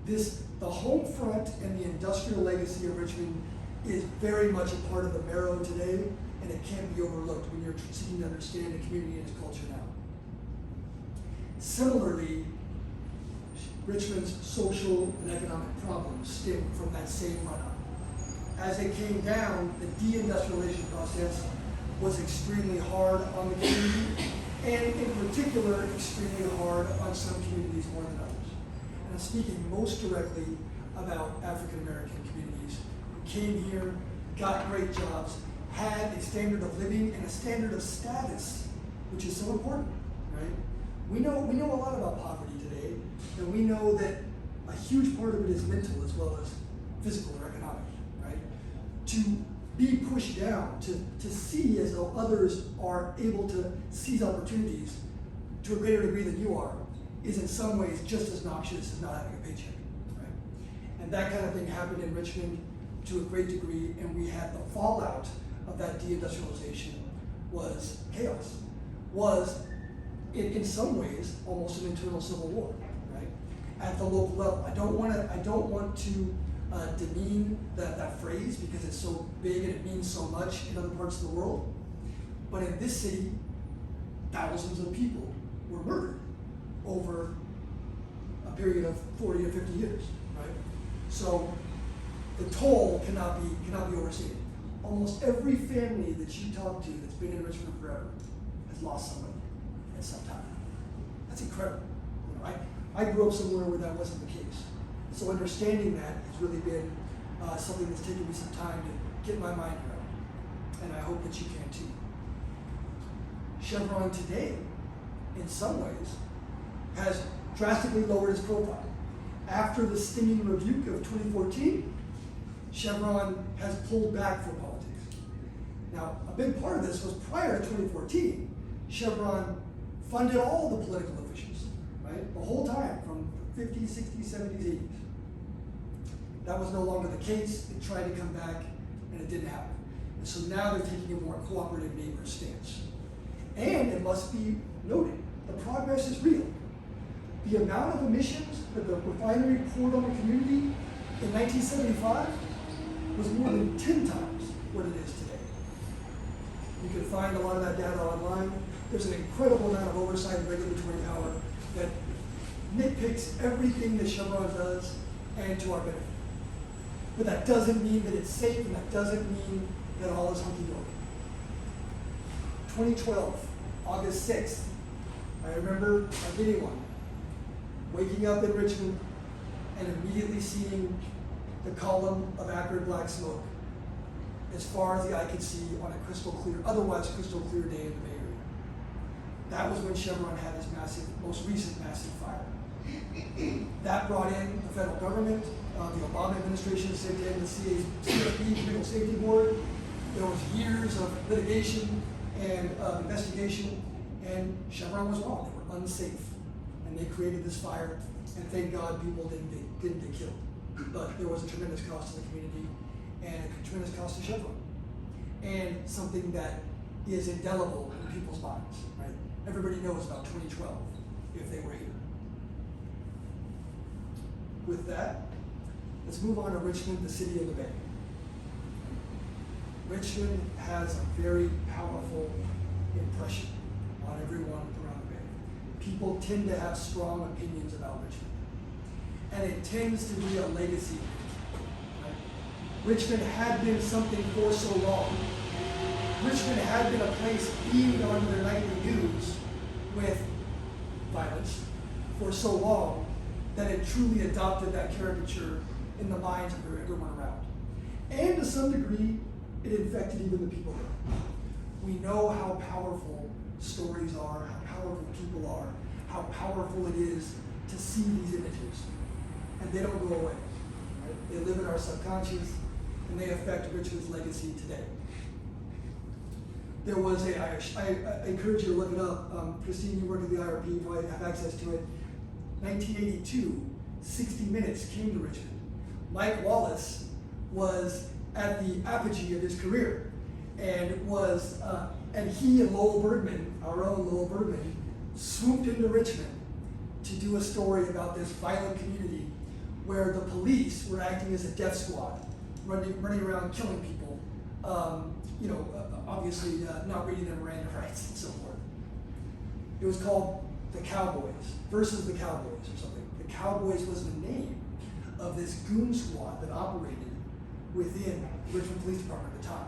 The home front and the industrial legacy of Richmond is very much a part of the marrow today, and it can't be overlooked when you're seeking to understand the community and its culture now. Similarly, Richmond's social and economic problems stem from that same run-up. As it came down, the deindustrialization process was extremely hard on the community, and in particular, extremely hard on some communities more than others. And I'm speaking most directly about African American communities who came here, got great jobs, had a standard of living and a standard of status, which is so important, right? We know a lot about poverty today, and we know that a huge part of it is mental as well as physical or economic, right? To be pushed down, to see as though others are able to seize opportunities to a greater degree than you are, is in some ways just as noxious as not having a paycheck, right? And that kind of thing happened in Richmond to a great degree, and we had the fallout of that deindustrialization was chaos, was in some ways almost an internal civil war, right? At the local level. I don't want to demean that phrase because it's so big and it means so much in other parts of the world. But in this city, thousands of people were murdered over a period of 40 or 50 years, right? So the toll cannot be overstated. Almost every family that you talk to that's been in Richmond forever has lost somebody at some time. That's incredible. You know, I grew up somewhere where that wasn't the case. So understanding that has really been something that's taken me some time to get my mind around, and I hope that you can too. Chevron today, in some ways, has drastically lowered its profile. After the stinging rebuke of 2014, Chevron has pulled back from politics. Now, a big part of this was prior to 2014, Chevron funded all the political officials, right? The whole time, from the 50s, 60s, 70s, 80s. That was no longer the case. It tried to come back, and it didn't happen. And so now they're taking a more cooperative neighbor stance. And it must be noted, the progress is real. The amount of emissions that the refinery poured on the community in 1975 was more than 10 times what it is today. You can find a lot of that data online. There's an incredible amount of oversight and regulatory power that nitpicks everything that Chevron does and to our benefit. But that doesn't mean that it's safe, and that doesn't mean that all is hunky-dory. 2012, August 6th, I remember like anyone, waking up in Richmond and immediately seeing the column of acrid black smoke as far as the eye could see on a crystal clear, otherwise crystal clear day in the Bay Area. That was when Chevron had its most recent massive fire. That brought in the federal government, the Obama administration sent in the CFP, Commercial Safety Board. There was years of litigation and investigation, and Chevron was wrong. They were unsafe, and they created this fire. And thank God people didn't get killed. But there was a tremendous cost to the community and a tremendous cost to Chevron, and something that is indelible in people's minds. Right? Everybody knows about 2012 if they were here. With that, let's move on to Richmond, the city of the Bay. Richmond has a very powerful impression on everyone around the Bay. People tend to have strong opinions about Richmond, and it tends to be a legacy. Right? Richmond had been something for so long. Richmond had been a place beamed on their nightly news with violence for so long that it truly adopted that caricature in the minds of everyone around. And to some degree, it infected even the people there. We know how powerful stories are, how powerful people are, how powerful it is to see these images. And they don't go away. Right? They live in our subconscious, and they affect Richmond's legacy today. There was I encourage you to look it up. Christine, you work at the IRP, you probably have access to it. 1982, 60 Minutes came to Richmond. Mike Wallace was at the apogee of his career, and he and Lowell Bergman, our own Lowell Bergman, swooped into Richmond to do a story about this violent community where the police were acting as a death squad, running around killing people, obviously not reading their Miranda rights and so forth. It was called The Cowboys versus the Cowboys or something. The Cowboys was the name of this goon squad that operated within the Richmond Police Department at the time.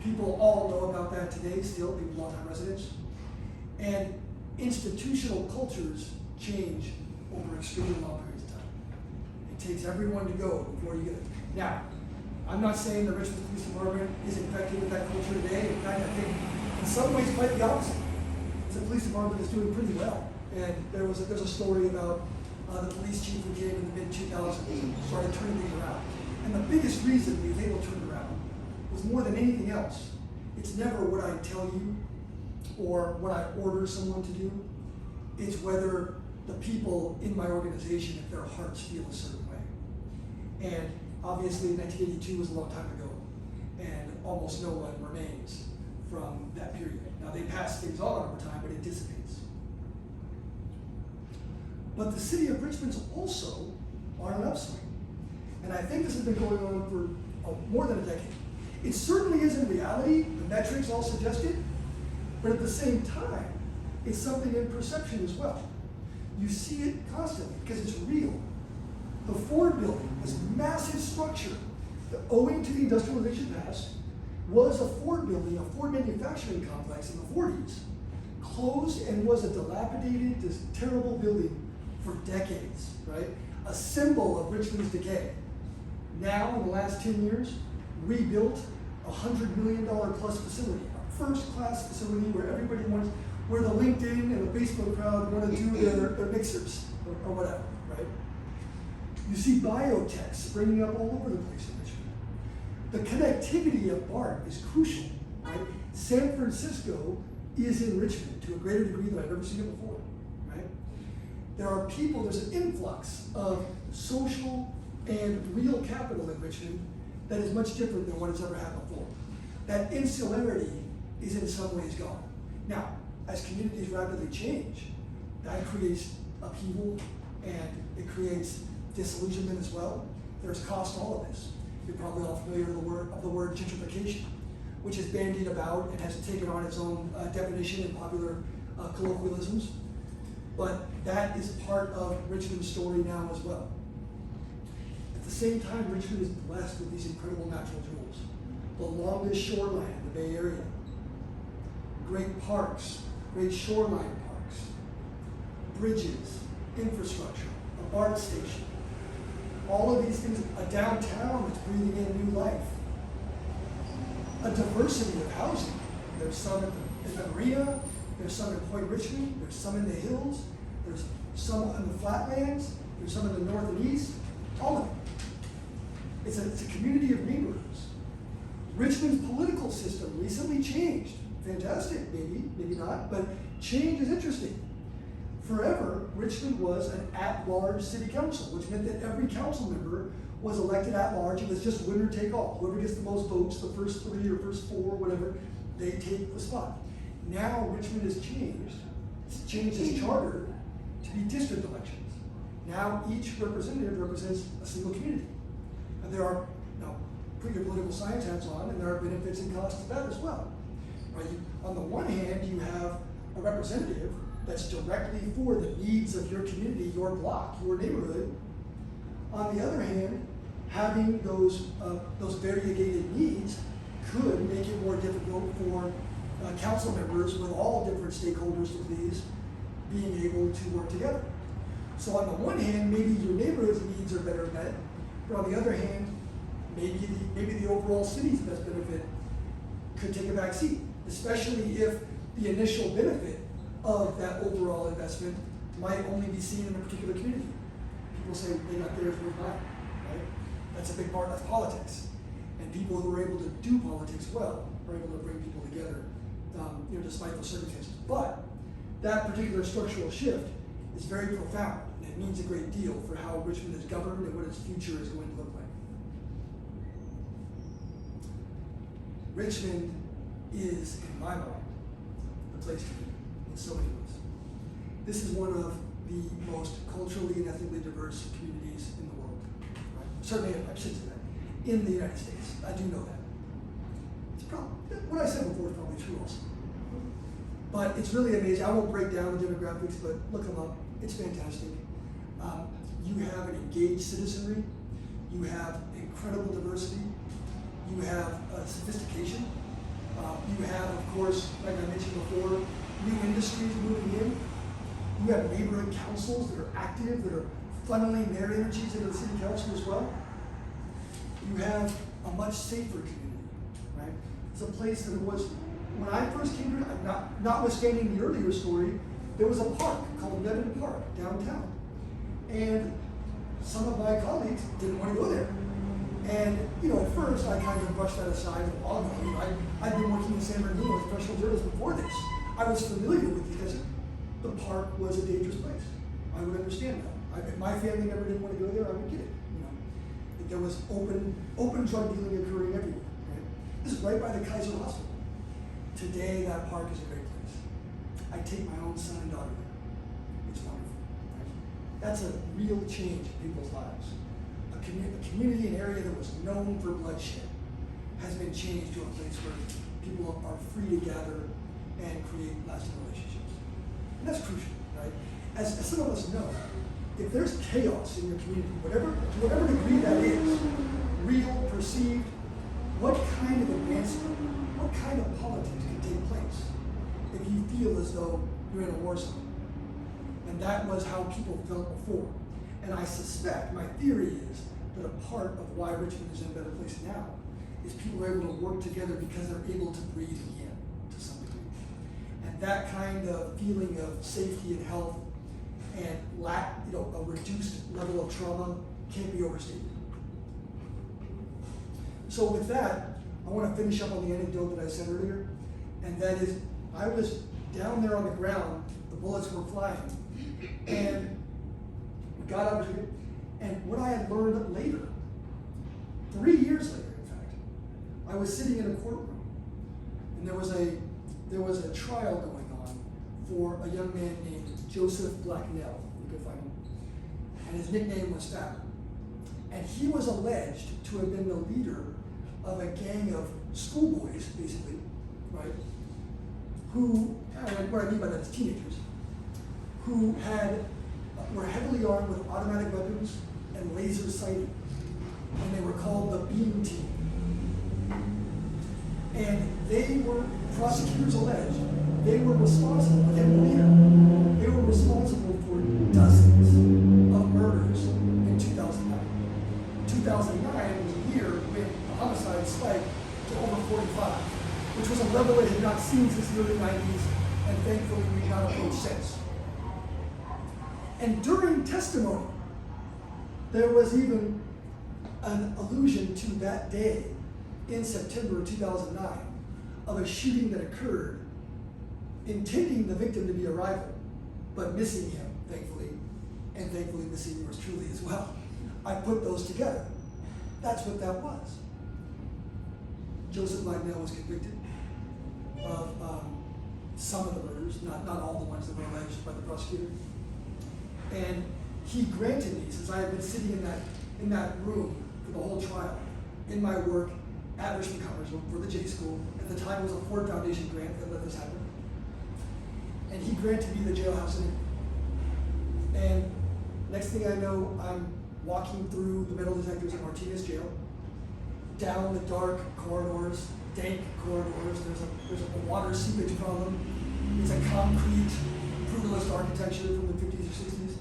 People all know about that today still, people longtime residents. And institutional cultures change over extremely long periods of time. It takes everyone to go before you get it. Now, I'm not saying the Richmond Police Department is infected with that culture today. In fact, I think in some ways quite the opposite. The police department is doing pretty well. And there's a story about the police chief who came in the mid-2000s and started turning things around. And the biggest reason he was able to turn it around was more than anything else. It's never what I tell you or what I order someone to do. It's whether the people in my organization, if their hearts feel a certain way. And Obviously, 1982 was a long time ago, and almost no one remains from that period. Now, they pass things on over time, but it dissipates. But the city of Richmond's also on an upswing. And I think this has been going on for more than a decade. It certainly is in reality, the metrics all suggest it, but at the same time, it's something in perception as well. You see it constantly because it's real. The Ford building, this massive structure, that owing to the industrialization past, was a Ford building, a Ford manufacturing complex in the 40s, closed and was a dilapidated, this terrible building for decades, right? A symbol of Richmond's decay. Now, in the last 10 years, rebuilt a $100 million plus facility, a first-class facility where everybody wants, where the LinkedIn and the Facebook crowd want to do their mixers or whatever, right? You see biotech springing up all over the place in Richmond. The connectivity of BART is crucial, right? San Francisco is in Richmond to a greater degree than I've ever seen it before, right? There are people, there's an influx of social and real capital in Richmond that is much different than what it's ever had before. That insularity is in some ways gone. Now, as communities rapidly change, that creates upheaval and it creates disillusionment as well. There's cost to all of this. You're probably all familiar with the word gentrification, which is bandied about and has taken on its own definition in popular colloquialisms. But that is part of Richmond's story now as well. At the same time, Richmond is blessed with these incredible natural jewels. The longest shoreline in the Bay Area, great parks, great shoreline parks, bridges, infrastructure, a BART station, all of these things, a downtown that's breathing in new life, a diversity of housing. There's some in the marina, there's some in Point Richmond, there's some in the hills, there's some in the flatlands, there's some in the north and east, all of it. It's a community of neighborhoods. Richmond's political system recently changed. Fantastic, maybe not, but change is interesting. Forever, Richmond was an at-large city council, which meant that every council member was elected at large. It was just winner take all. Whoever gets the most votes, the first 3 or first 4, whatever, they take the spot. Now Richmond has changed. It's changed its charter to be district elections. Now each representative represents a single community. And there are, now put your political science hats on, and there are benefits and costs to that as well. Right? On the one hand, you have a representative that's directly for the needs of your community, your block, your neighborhood. On the other hand, having those variegated needs could make it more difficult for council members with all different stakeholders to please being able to work together. So on the one hand, maybe your neighborhood's needs are better met, but on the other hand, maybe the overall city's best benefit could take a back seat, especially if the initial benefit of that overall investment might only be seen in a particular community. People say they got theirs, we're mine, right? That's a big part of politics. And people who are able to do politics well are able to bring people together, despite those circumstances. But that particular structural shift is very profound, and it means a great deal for how Richmond is governed and what its future is going to look like. Richmond is, in my mind, the place to be in so many ways. This is one of the most culturally and ethnically diverse communities in the world. Right? Certainly, I should say that, in the United States. I do know that. It's probably, what I said before is probably true also. But it's really amazing. I won't break down the demographics, but look them up. It's fantastic. You have an engaged citizenry. You have incredible diversity. You have sophistication. You have, of course, like I mentioned before, new industries moving in. You have neighborhood councils that are active, that are funneling their energies into the city council as well. You have a much safer community, right? It's a place that was, when I first came here, notwithstanding the earlier story, there was a park called Lebanon Park downtown. And some of my colleagues didn't want to go there. And, at first I kind of brushed that aside and long ago. I'd been working in San Bernardino as a professional journalist before this. I was familiar with it because the park was a dangerous place. I would understand that. If my family member didn't want to go there, I would get it. there was open drug dealing occurring everywhere, right? This is right by the Kaiser Hospital. Today, that park is a great place. I take my own son and daughter there. It's wonderful, right? That's a real change in people's lives. A community, an area that was known for bloodshed, has been changed to a place where people are free to gather and create lasting relationships. And that's crucial, right? As some of us know, if there's chaos in your community, to whatever degree that is, real, perceived, what kind of advancement, what kind of politics can take place if you feel as though you're in a war zone? And that was how people felt before. And I suspect, my theory is, that a part of why Richmond is in a better place now is people are able to work together because they're able to breathe again to some degree. And that kind of feeling of safety and health and a reduced level of trauma can't be overstated. So with that, I want to finish up on the anecdote that I said earlier, and that is, I was down there on the ground, the bullets were flying, and we got up, and what I had learned later, 3 years later, in fact, I was sitting in a courtroom, and there was a trial going on for a young man named Joseph Blacknell, you can find him, and his nickname was Fat. And he was alleged to have been the leader of a gang of schoolboys, basically, right? Who, and what I mean by that is teenagers, who were heavily armed with automatic weapons and laser sighting. And they were called the Beam Team. And they were, prosecutors alleged, they were responsible, again, the leader, they were responsible for dozens of murders in 2009. 2009 was a year when the homicide spiked to over 45, which was a level it had not seen since the early 90s, and thankfully we've not approached since. And during testimony, there was even an allusion to that day in September 2009 of a shooting that occurred, intending the victim to be a rival, but missing him, thankfully, and thankfully missing yours truly as well. I put those together. That's what that was. Joseph Blacknell was convicted of some of the murders, not all the ones that were alleged by the prosecutor. And he granted me, since I had been sitting in that room for the whole trial, in my work at Richmond Commerce for the J School. At the time it was a Ford Foundation grant that let this happen. And he granted me the jailhouse interview. And next thing I know, I'm walking through the metal detectors at Martinez Jail, down the dark corridors, dank corridors. There's a water seepage problem. It's a concrete, brutalist architecture from the 50s or 60s.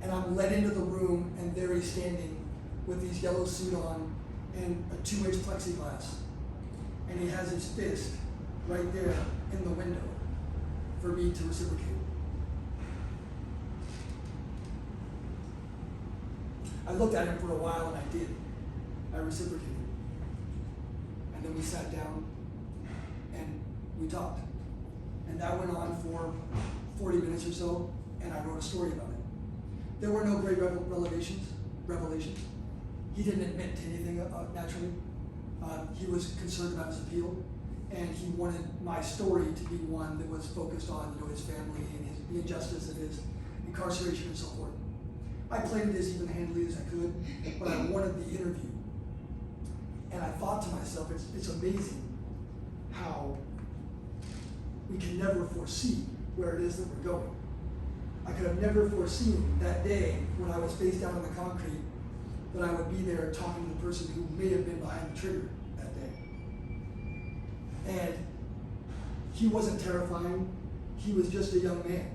And I'm led into the room, and there he's standing with his yellow suit on and a 2-inch plexiglass. And he has his fist right there in the window for me to reciprocate. I looked at him for a while, and I did. I reciprocated. And then we sat down and we talked. And that went on for 40 minutes or so, and I wrote a story about it. There were no great revelations. He didn't admit to anything naturally. He was concerned about his appeal, and he wanted my story to be one that was focused on his family and the injustice of his incarceration and so forth. I played it as even-handedly as I could, but I wanted the interview. And I thought to myself, it's amazing how we can never foresee where it is that we're going. I could have never foreseen that day when I was face down on the concrete that I would be there talking to the person who may have been behind the trigger that day. And he wasn't terrifying, he was just a young man.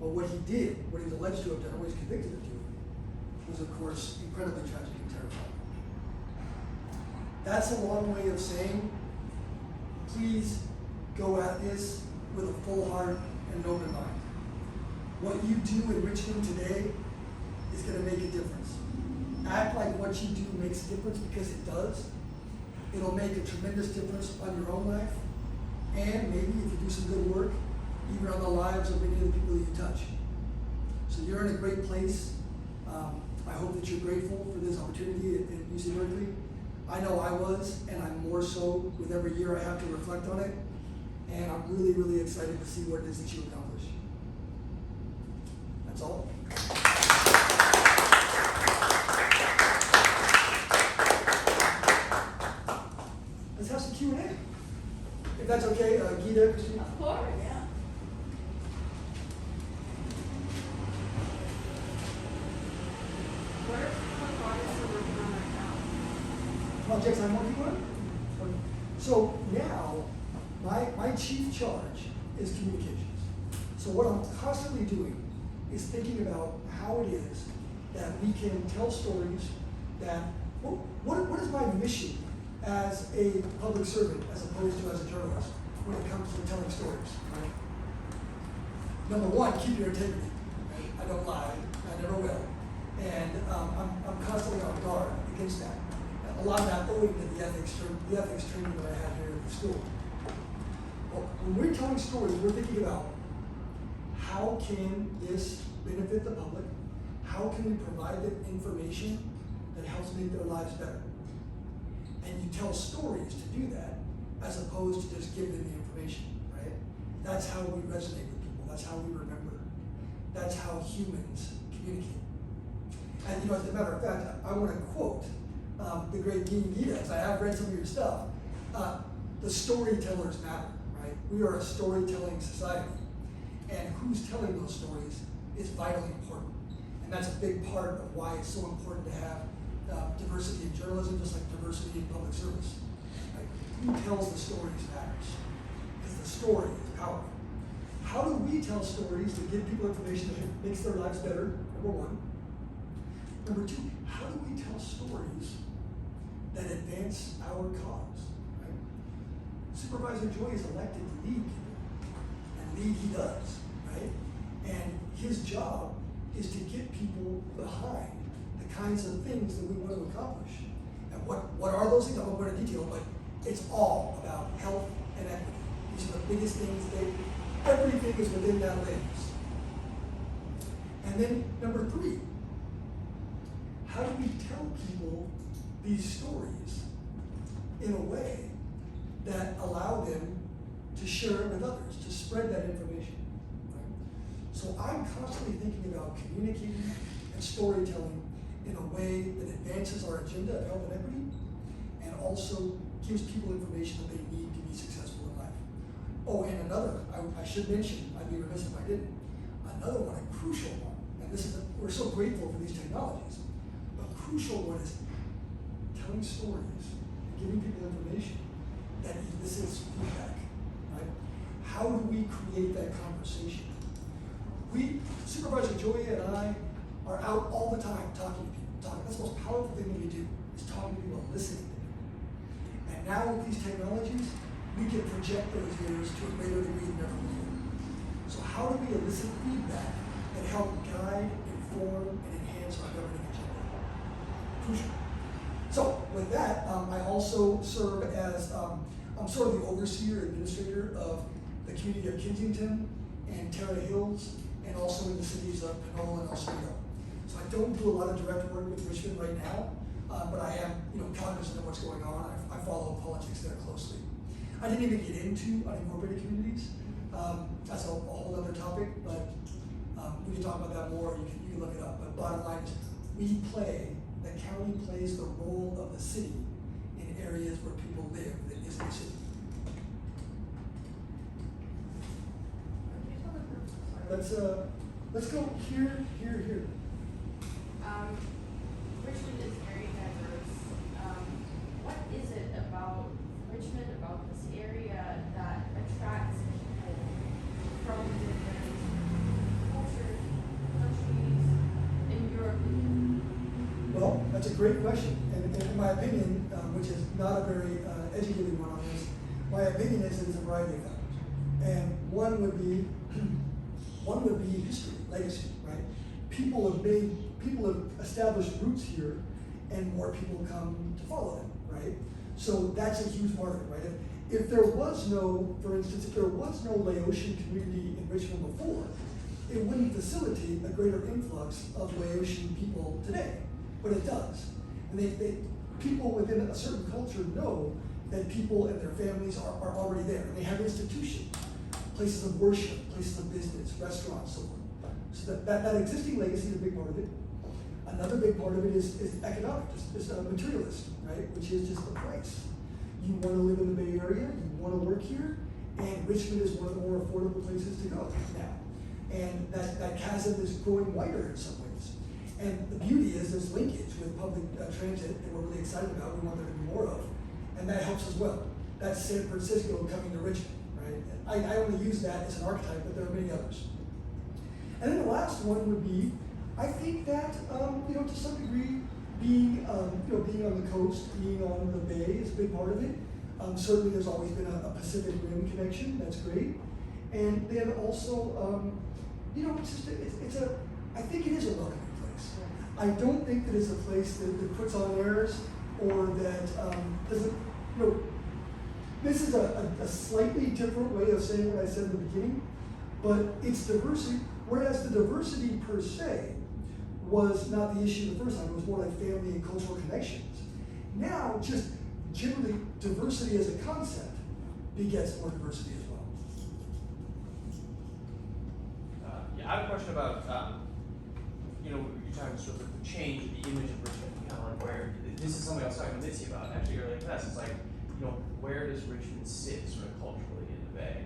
But what he did, what he was alleged to have done, or what he's convicted of doing, was of course incredibly tragic and terrifying. That's a long way of saying, please go at this with a full heart and an open mind. What you do in Richmond today is going to make a difference. Act like what you do makes a difference, because it does. It'll make a tremendous difference on your own life, and maybe if you do some good work, even on the lives of many of the people that you touch. So you're in a great place. I hope that you're grateful for this opportunity at UC Berkeley. I know I was, and I'm more so with every year I have to reflect on it. And I'm really, really excited to see what it is that you accomplish. That's all. Let's have some Q&A. If that's okay, Gita, Christina. Of course, yeah. What are some of the projects you're working on right now? Projects I'm working on? So now, my chief charge is communications. So what I'm constantly doing is thinking about how it is that we can tell stories that, what is my mission as a public servant as opposed to as a journalist when it comes to telling stories, right? Number one, keep your integrity. Right? I don't lie, I never will. And I'm constantly on guard against that. A lot of that owing to the ethics training that I had here at the school. Well, when we're telling stories, we're thinking about how can this benefit the public? How can we provide them information that helps make their lives better? And you tell stories to do that as opposed to just give them the information, right? That's how we resonate with people. That's how we remember. That's how humans communicate. And you know, as a matter of fact, I want to quote the great Gita, as I have read some of your stuff. The storytellers matter, right? We are a storytelling society. And who's telling those stories is vitally important. And that's a big part of why it's so important to have diversity in journalism, just like diversity in public service. Right? Who tells the stories matters, because the story is powerful. How do we tell stories to give people information that makes their lives better, number one? Number two, how do we tell stories that advance our cause? Right? Supervisor Joy is elected to lead people, and lead he does, right? And his job is to get people behind the kinds of things that we want to accomplish. And what are those things? I won't go into detail, but it's all about health and equity. These are the biggest things. Everything is within that lens. And then number three, how do we tell people these stories in a way that allow them to share it with others, to spread that information? Right? So I'm constantly thinking about communicating and storytelling in a way that advances our agenda of health and equity and also gives people information that they need to be successful in life. Oh, and another, I should mention, I'd be remiss if I didn't, another one, a crucial one, and this is, we're so grateful for these technologies, a crucial one is telling stories, giving people information that elicits feedback, right? How do we create that conversation? Supervisor Joy and I are out all the time talking to people. That's the most powerful thing that we do, is talking to people, listening to people. And now with these technologies, we can project those ears to a greater degree than ever before. So how do we elicit feedback that help guide, inform, and enhance our governing agenda? Crucial. So with that, I also serve as, I'm sort of the overseer, administrator of the community of Kensington and Terra Hills, and also in the cities of Panola and Oswego. So I don't do a lot of direct work with Richmond right now, but I am, cognizant of what's going on. I follow politics there closely. I didn't even get into unincorporated communities. That's a whole other topic, but we can talk about that more. You can look it up. But bottom line is, the county plays the role of the city in areas where people live that isn't the city. Let's go here. Richmond is very diverse. What is it about Richmond, about this area, that attracts people from different cultures, countries, in your opinion? Well, that's a great question. And in my opinion, which is not a very educated one on this, my opinion is that it's a variety of factors. And one would be history, legacy, right? People have established roots here, and more people come to follow them, right? So that's a huge part of it, right? If there was no, for instance, if there was no Laotian community in Richmond before, it wouldn't facilitate a greater influx of Laotian people today, but it does. And people within a certain culture know that people and their families are already there. And they have institutions, places of worship, places of business, restaurants, so on. So that existing legacy is a big part of it. Another big part of it is economic, just materialist, right? Which is just the price. You want to live in the Bay Area, you want to work here, and Richmond is one of the more affordable places to go now. And that chasm is growing wider in some ways. And the beauty is this linkage with public transit that we're really excited about, we want there to be more of, and that helps as well. That's San Francisco coming to Richmond, right? I only use that as an archetype, but there are many others. And then the last one would be, I think that, to some degree, being on the coast, being on the bay is a big part of it. Certainly there's always been a Pacific Rim connection, that's great. And then also, I think it is a welcoming place. I don't think that it's a place that puts on airs or that doesn't, this is a slightly different way of saying what I said in the beginning, but it's diversity, whereas the diversity per se was not the issue the first time, it was more like family and cultural connections. Now, just generally, diversity as a concept begets more diversity as well. I have a question about, you're talking sort of the change of the image of Richmond, kind of like where, this is something I was talking to Mitzi about actually earlier in class, it's like, where does Richmond sit sort of culturally in the Bay?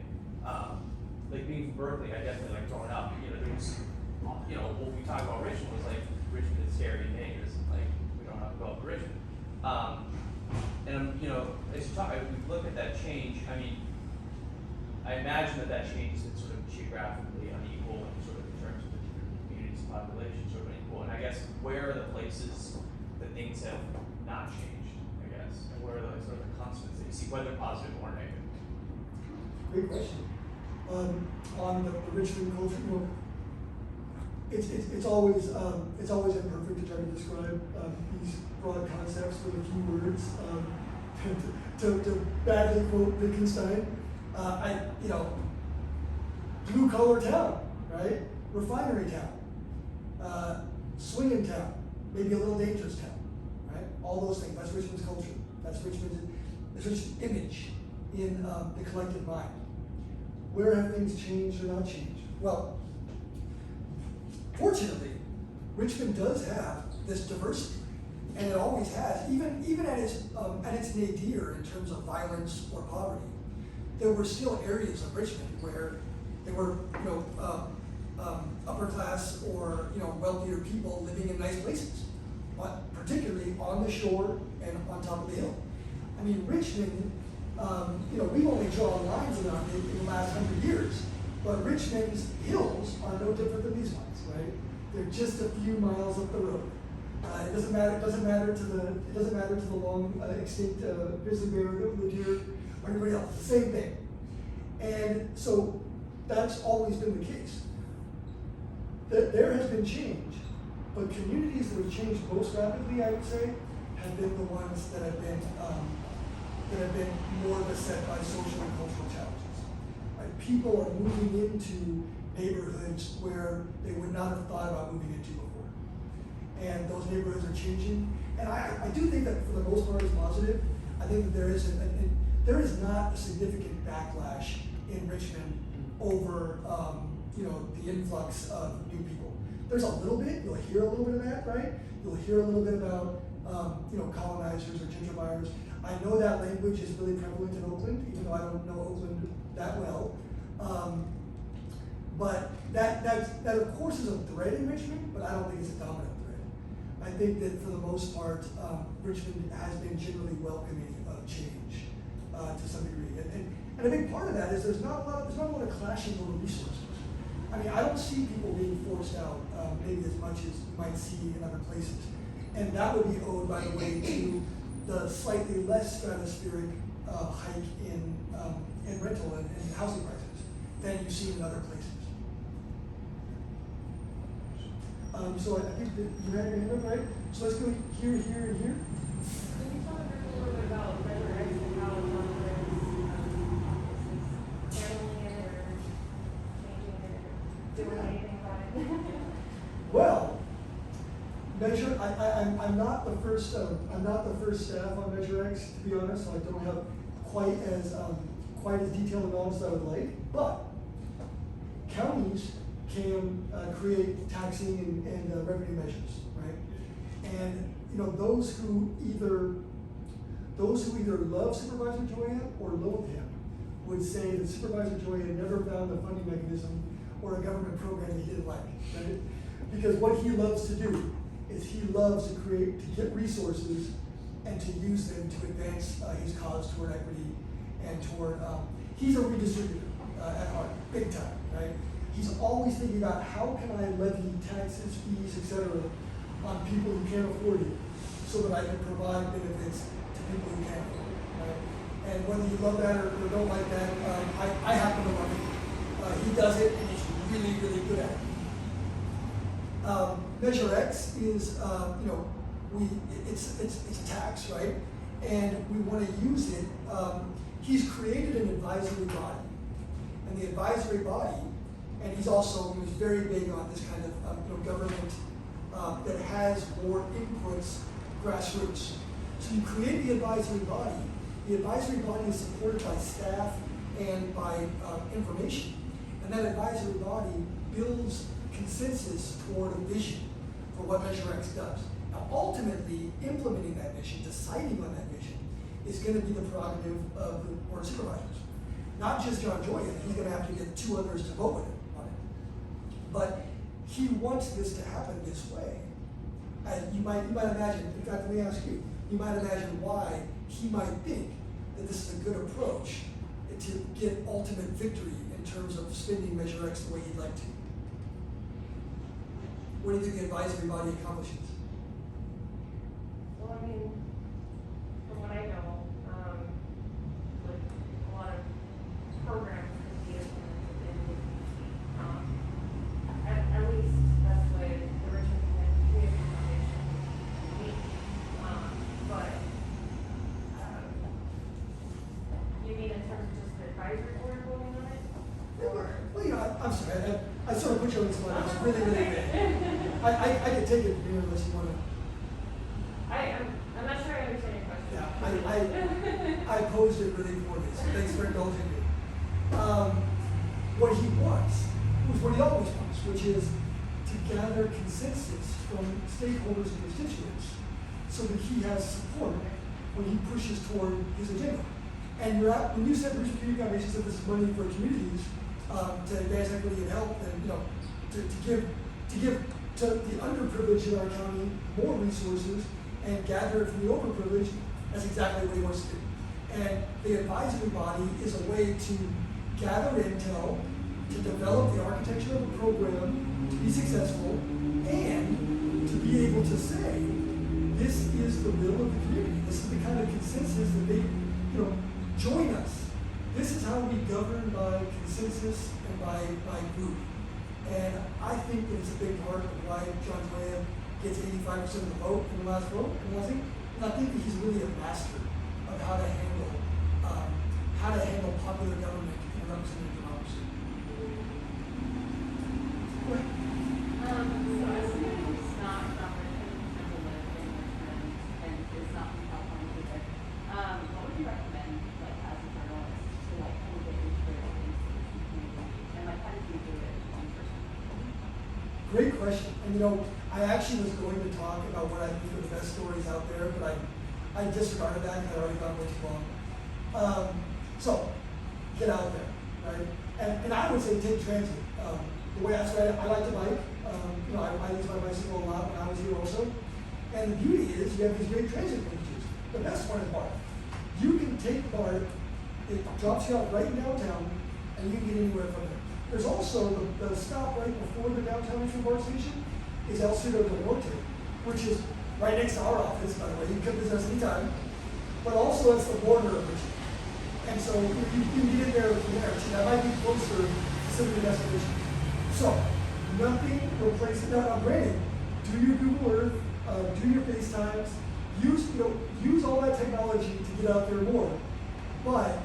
Like being from Berkeley, I definitely like growing up, there was, what we talked about Richmond was like, Richmond is scary and dangerous, like, we don't have to go up to Richmond. And as you talk, we look at that change, I mean, I imagine that change has been sort of geographically unequal and sort of in terms of the different communities, populations sort of unequal. And I guess where are the places that things have not changed, I guess? And where are the sort of the constants that you see, whether positive or negative? Great question. On the Richmond culture, it's always imperfect to try to describe these broad concepts with a few words. To badly quote Wittgenstein, blue collar town, right? Refinery town, swinging town, maybe a little dangerous town, right? All those things. That's Richmond's culture. That's Richmond's image in the collective mind. Where have things changed or not changed? Well, fortunately, Richmond does have this diversity, and it always has. Even at its nadir in terms of violence or poverty, there were still areas of Richmond where there were upper class or wealthier people living in nice places, but particularly on the shore and on top of the hill. I mean, Richmond. We've only drawn lines around it in the last 100 years, but Richmond's hills are no different than these ones, right? They're just a few miles up the road. It doesn't matter to the long extinct grizzly bear, the deer, or anybody else. It's the same thing. And so that's always been the case. There has been change, but communities that have changed most rapidly, I would say, have been the ones that have been more beset by social and cultural challenges. Right? People are moving into neighborhoods where they would not have thought about moving into before. And those neighborhoods are changing. And I do think that for the most part it's positive. I think that there is not a significant backlash in Richmond over the influx of new people. There's a little bit, you'll hear a little bit of that, right? You'll hear a little bit about colonizers or gentrifiers. I know that language is really prevalent in Oakland, even though I don't know Oakland that well. But that of course is a thread in Richmond, but I don't think it's a dominant thread. I think that for the most part, Richmond has been generally welcoming of change to some degree. And a big part of that is there's not a lot of clashing over resources. I mean, I don't see people being forced out maybe as much as you might see in other places. And that would be owed, by the way, to the slightly less stratospheric hike in rental and housing prices than you see in other places. So I think that you had your hand up, right? So let's go here, here, and here. Can you tell the group a little bit about Measure X and how it's on this handling it or changing it or doing anything I'm not the first staff on Measure X, to be honest, so I don't have quite as detailed knowledge as I would like, but counties can create taxing and revenue measures, right? And those who either love Supervisor Joya or loathe him would say that Supervisor Joya never found a funding mechanism or a government program that he didn't like, right? Because what he loves to do is he loves to get resources and to use them to advance his cause toward equity and toward, he's a redistributor at heart, big time, right? He's always thinking about how can I levy taxes, fees, etc. on people who can't afford it so that I can provide benefits to people who can't afford it, right? And whether you love that or don't like that, I happen to love it. He does it and he's really, really good at it. Measure X is, it's a tax, right? And we want to use it. He's created an advisory body. And the advisory body, and he was very big on this kind of government that has more inputs, grassroots. So you create the advisory body. The advisory body is supported by staff and by information. And that advisory body builds consensus toward a vision for what Measure X does. Now, ultimately, implementing that vision, deciding on that vision, is going to be the prerogative of the Board of Supervisors. Not just John Joya, he's going to have to get 2 others to vote with him on it. But he wants this to happen this way. And you might imagine, in fact, let me ask you, you might imagine why he might think that this is a good approach to get ultimate victory in terms of spending Measure X the way he'd like to. What do you think the advisory body accomplishes? Well, I mean, from what I know, like a lot of programs can be implemented in the community. At least that's the way the Richmond Community Foundation meets. But you mean in terms of just the advisory board voting on it? Or? Well, I'm sorry, I sort of put you on the spot. It's really, really big. I could take it from here unless you want to. I'm not sure I understand your question. Yeah, I posed it really for this. Thanks for indulging me. What he wants was what he always wants, which is to gather consensus from stakeholders and constituents so that he has support when he pushes toward his agenda. And when you said Richmond Community Foundation said this is money for communities to advance equity and help, and to give to the underprivileged in our county more resources and gather it from the overprivileged, that's exactly what he wants to do. And the advisory body is a way to gather intel, to develop the architecture of a program to be successful, and to be able to say, this is the will of the community. This is the kind of consensus that they, join us. This is how we govern by consensus and by group. And I think that it's a big part of why John Joya gets 85% of the vote in the last vote. And I think that he's really a master of how to handle popular government in a representative democracy. Go ahead. So as somebody who's not from Richmond, has lived in Richmond, and is not from California either, what would you recommend, like, as a journalist, to, like, kind of get integrated into the community? And, like, how did you do it in person? Great question. And I actually was going to talk about what I think are the best stories out there, but I disregarded that because I already thought it was long. So, get out there, right? And I would say take transit. The way I like to bike. I use my bicycle a lot when I was here also. And the beauty is you have these great transit linkages. The best one is BART. You can take BART, it drops you off right in downtown, and you can get anywhere from there. There's also the stop right before the downtown Richmond BART station is El Cerro del Norte, which is right next to our office, by the way. You can visit us anytime. But also it's the border of Richmond. And so you can get in there from there. So that might be closer to some of your destination. So nothing replaces that. Now, granted, do your Google Earth, do your FaceTimes, use all that technology to get out there more, but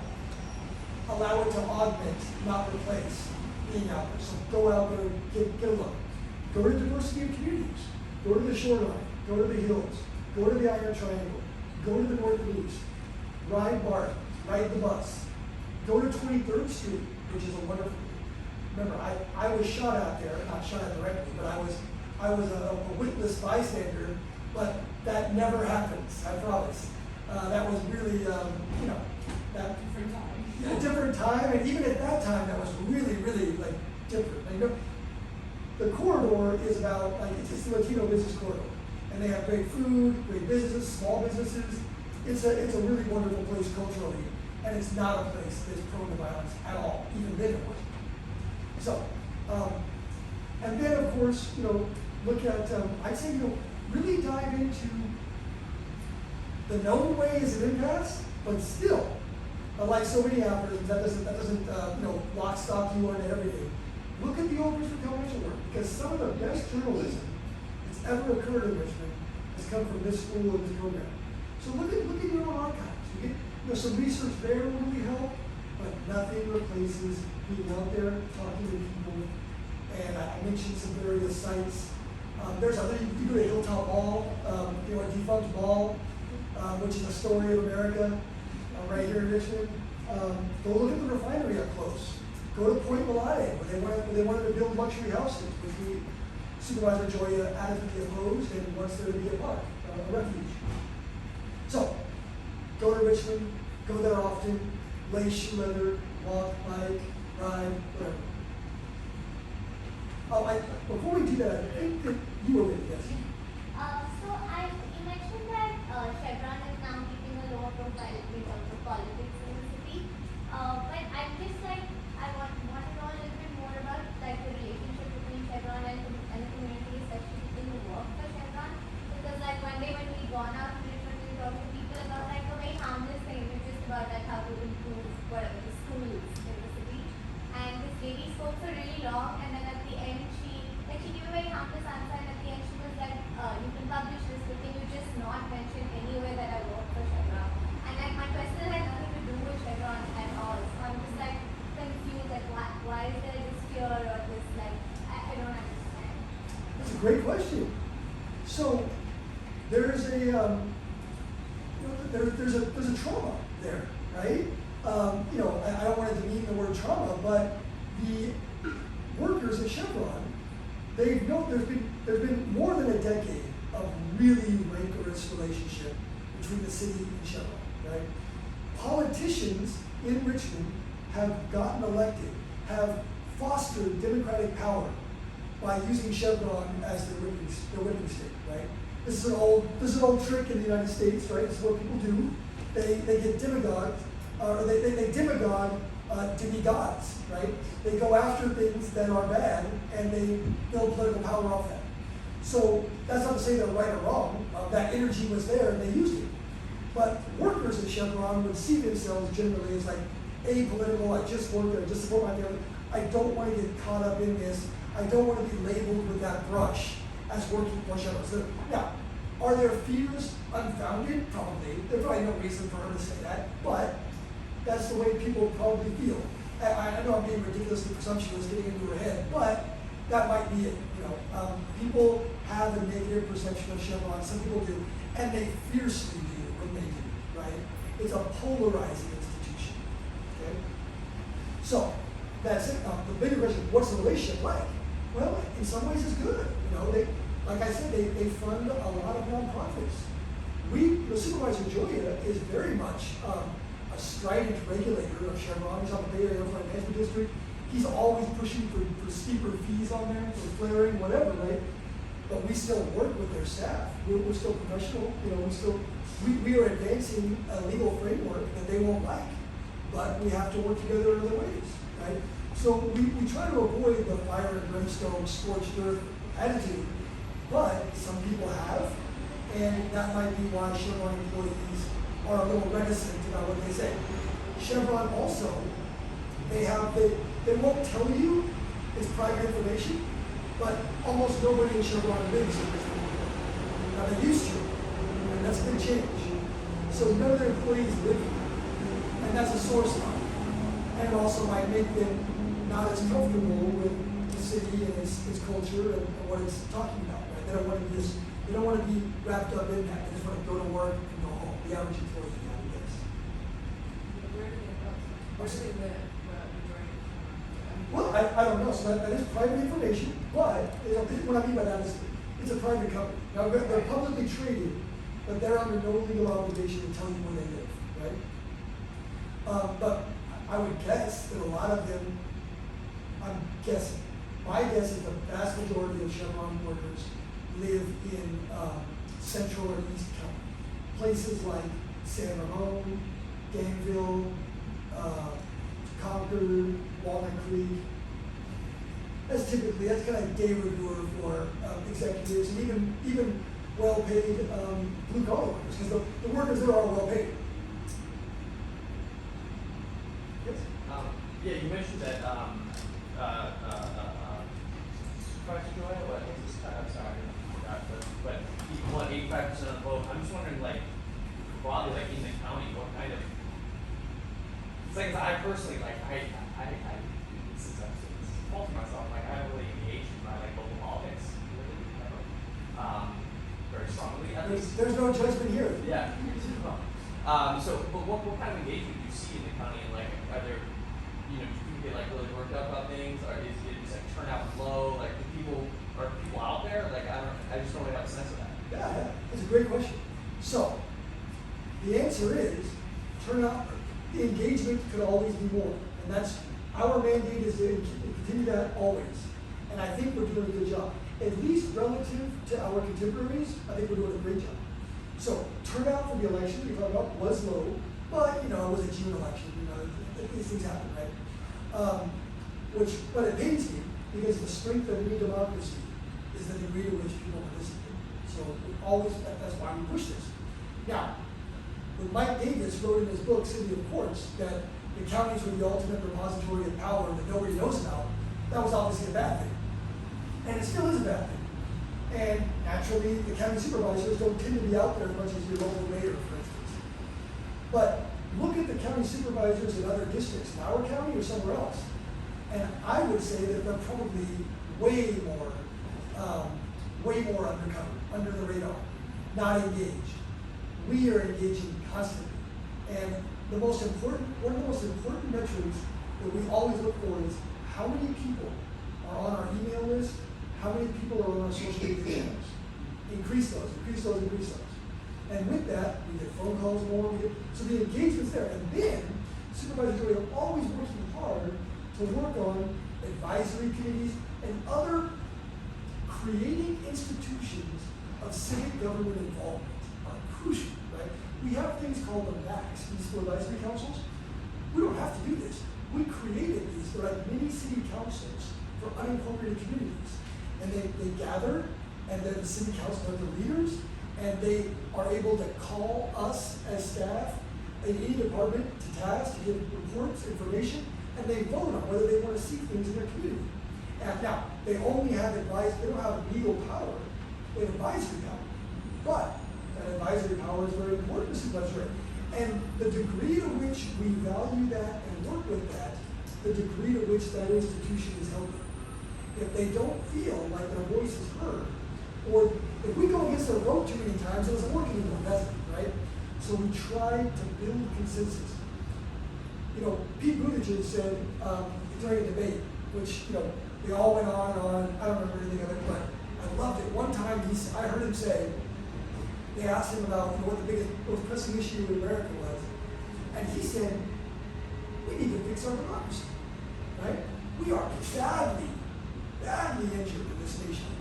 allow it to augment, not replace being out there. So go out there and get a look. Go to the diversity of communities. Go to the shoreline. go to the hills, go to the Iron Triangle, go to the North and East, ride BART, ride the bus, go to 23rd Street, which is a wonderful. Remember, I was shot out there, not shot at directly, but I was a witless bystander, but that never happens, I promise. That was really, that Different time. a different time, and even at that time, that was really, really like different. Like, the corridor is about, like, it's a Latino business corridor, and they have great food, great businesses, small businesses. It's a really wonderful place culturally, and it's not a place that's prone to violence at all, even then it wasn't. So, and then of course, look at, I'd say, really dive into the known ways of impasse, but still, like so many algorithms, that doesn't lock, stock you on everything. Look at the old Richmond television work, because some of the best journalism that's ever occurred in Richmond has come from this school and this program. So look at your own archives. You get, some research there will really help, but nothing replaces being out there, talking to people. And I mentioned some various sites. There's other, you go to Hilltop Mall, a defunct mall, which is a story of America, right here in Richmond. Go look at the refinery up close. Go to Point Malade, where they wanted to build luxury houses, which Supervisor Joya adamantly opposed and wants there to be a park, a refuge. So, go to Richmond, go there often, lay shoe leather, walk, bike, ride, whatever. Before we do that, I think that you were with yes. You mentioned that Chevron is now keeping a lower profile in terms of politics in the city. But I'm just I want to know a little bit more about the relationship between Chevron and the community, especially people who work for Chevron. Because one day when we gone out to Richmond, we talked to people about a very harmless thing, which is about how to improve whatever the schools in the city. And this lady spoke for really long, and then at the end she gave a very harmless answer, and at the end she was like, you can publish this, but can you just not mention anywhere that I work for Chevron? And my question had nothing to do with Chevron at all. So I'm just confused, why is there this fear or this I don't understand. That's a great question. So there's a there's a trauma there, right? I don't want to demean the word trauma, but the workers at Chevron, they've known there's been more than a decade of really rancorous relationship between the city and Chevron, right? Politicians in Richmond have gotten elected, have fostered democratic power by using Chevron as their whipping stick, right? This is an old trick in the United States, right? This is what people do. They get demagogued, or they demagogue demigods, right? They go after things that are bad and they build political power off that. So that's not to say they're right or wrong. That energy was there and they used it. But workers at Chevron would see themselves generally as apolitical. I just work there, I just support my family. I don't want to get caught up in this. I don't want to be labeled with that brush as working for Chevron. So, now, are there fears unfounded? Probably. There's probably no reason for her to say that, but that's the way people probably feel. I know I'm being ridiculously presumptuous, getting into her head, but that might be it. People have a negative perception of Chevron. Some people do, and they fiercely do when they do. Right? It's a polarizing institution. Okay. So that's it. The bigger question: what's the relationship like? Well, in some ways, it's good. Like I said, they fund a lot of nonprofits. The Supervisor Joya is very much a strident regulator of Chevron. He's on the Bay Area Financial District. He's always pushing for steeper fees on there, for flaring, whatever, right? But we still work with their staff. We're still professional. We are advancing a legal framework that they won't like, but we have to work together in other ways, right? So we try to avoid the fire and brimstone, scorched earth attitude, but some people have, and that might be why Chevron employees are a little reticent about what they say. Chevron also, they won't tell you it's private information, but almost nobody in Chevron lives in Richmond. Now they used to, and that's a big change. So none of their employees live here, and that's a sore spot. And it also might make them not as comfortable with the city and its culture and what it's talking about. Right? They don't want to be They don't want to be wrapped up in that. They just want to go to work and go home. The average employee, I would guess. Where do they live? Well, majority of them. Well, I don't know. So that is private information, but what I mean by that is it's a private company. Now they're publicly traded, but they're under no legal obligation to tell you where they live, right? But I would guess that a lot of them, I'm guessing, my guess is the vast majority of Chevron workers live in central or east county. Places like San Ramon, Danville, Concord, Walnut Creek. That's kind of de rigueur for executives and even well-paid blue collar workers, because the workers there are well paid. Yes. Yeah, you mentioned that Supervisor Joy, what was this? I'm sorry, I forgot, but you won 85% of the vote. I'm just wondering, like, broadly, like in the county, what kind of? It's like I personally, like, this is fault myself. Like, I haven't really engaged in my like local politics really ever, very strongly at least. There's no judgment here. Yeah. But what kind of engagement do you see in the county? And like, are there, do people get like really worked up about things? Or is like turnout low? Like, are people out there? Like, I just don't really have a sense of that. Yeah, that's a great question. So, the answer is turnout. The engagement could always be more, and that's our mandate is to continue that always. And I think we're doing a good job, at least relative to our contemporaries. I think we're doing a great job. So turnout for the election we talked about was low, but it was a June election. These things happen, right? But it pains me because the strength of any democracy is the degree to which people participate. So that's why we push this. Now, when Mike Davis wrote in his book, City of Courts, that the counties were the ultimate repository of power that nobody knows about, that was obviously a bad thing. And it still is a bad thing. And naturally, the county supervisors don't tend to be out there as much as your local mayor, for instance. But look at the county supervisors in other districts, in our county or somewhere else. And I would say that they're probably way more undercover, under the radar, not engaged. We are engaging constantly. And one of the most important metrics that we always look for is how many people are on our email list, how many people are on our social media channels. Increase those. And with that, we get phone calls more, so the engagement's there. And then supervisors are always working hard to work on advisory committees and other creating institutions of civic government involvement are crucial, right? We have things called the MACs, Municipal Advisory Councils. We don't have to do this. We created these. They're like mini city councils for unincorporated communities. And they gather, and then the city council are the leaders, and they are able to call us as staff in any department to task, to give reports, information, and they vote on whether they want to see things in their community. And now, they only have advice, they don't have legal power, they have advisory power. But that advisory power is very important to supervisor. And the degree to which we value that and work with that, the degree to which that institution is healthy. If they don't feel like their voice is heard, or if we go against their vote too many times, it doesn't work anymore, does it, right? So we try to build consensus. Pete Buttigieg said during a debate, which, they all went on and on, I don't remember anything of it, but I loved it. One time I heard him say, they asked him about what the most pressing issue in America was, and he said, we need to fix our democracy, right? We are badly injured in this nation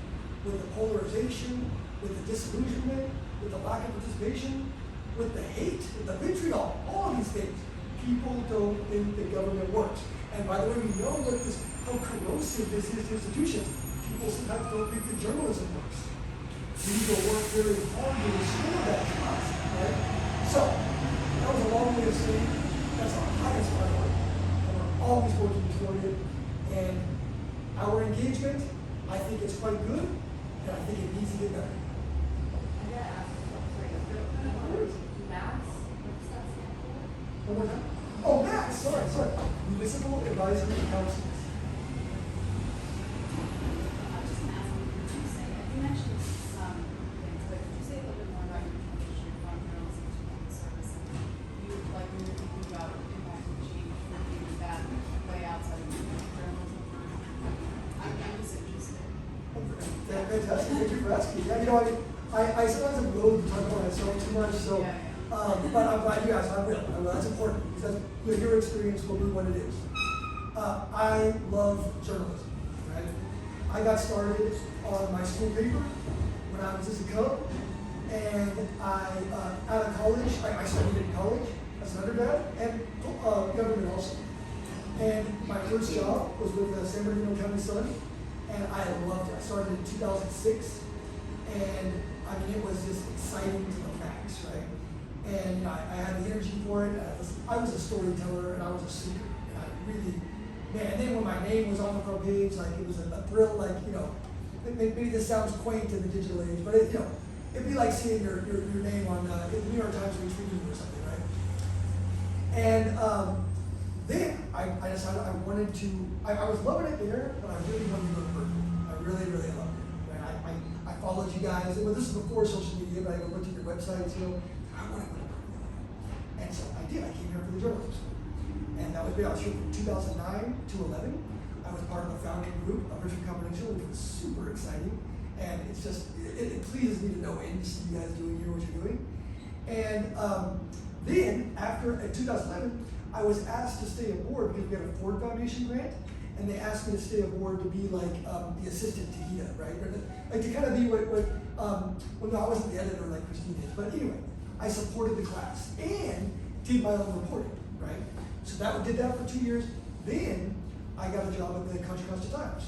with the polarization, with the disillusionment, with the lack of participation, with the hate, with the vitriol, all of these things. People don't think the government works. And by the way, we know how corrosive this is to institutions. People sometimes don't think that journalism works. We need to work very hard to restore that trust, right? So, that was a long way of saying that's our highest priority. And we're always working toward it. And our engagement, I think it's quite good, and I think it needs to get better. I gotta ask, sorry, Max, what's that stand for? One more time. Oh, Max, sorry. Municipal Advisory Councils. I was just going to ask what you say. You mentioned some things Thank you for asking. Yeah, you know, I sometimes am loath to talk about myself too much, so, but I'm glad you asked. I will. That's important because you know, your experience will be what it is. I love journalism, right? I got started on my school paper when I was just a cub, and out of college, I studied in college as an undergrad and government also. And my first job was with the San Bernardino County Sun, and I loved it. I started in 2006, and I mean, it was just exciting to the max, right? And you know, I had the energy for it. I was a storyteller, and I was a seeker, and I really, man. And then when my name was on the front page, like it was a thrill. Like you know, maybe this sounds quaint in the digital age, but it, you know, it'd be like seeing your name on the New York Times retweeting or something, right? And then I decided I wanted to. I was loving it there, but I really wanted to go to Berkeley. I really loved it. Right? I followed you guys. Well, this is before social media, but I looked at your websites. You know, I want to go to Berkeley, and so I did. I came here for the journalism school, and that was great. I was here from 2009 to 11. I was part of the founding group of Richmond Confidential, which was super exciting. And it's just, it pleases me to no end to see you guys doing what you're doing. And then, after, in 2011, I was asked to stay aboard because we had a Ford Foundation grant, and they asked me to stay aboard to be like the assistant to Hida, right? Or like to kind of be well, no, I wasn't the editor like Christine is, but anyway, I supported the class and did my own reporting, right? So did that for 2 years. Then I got a job at the Contra Costa Times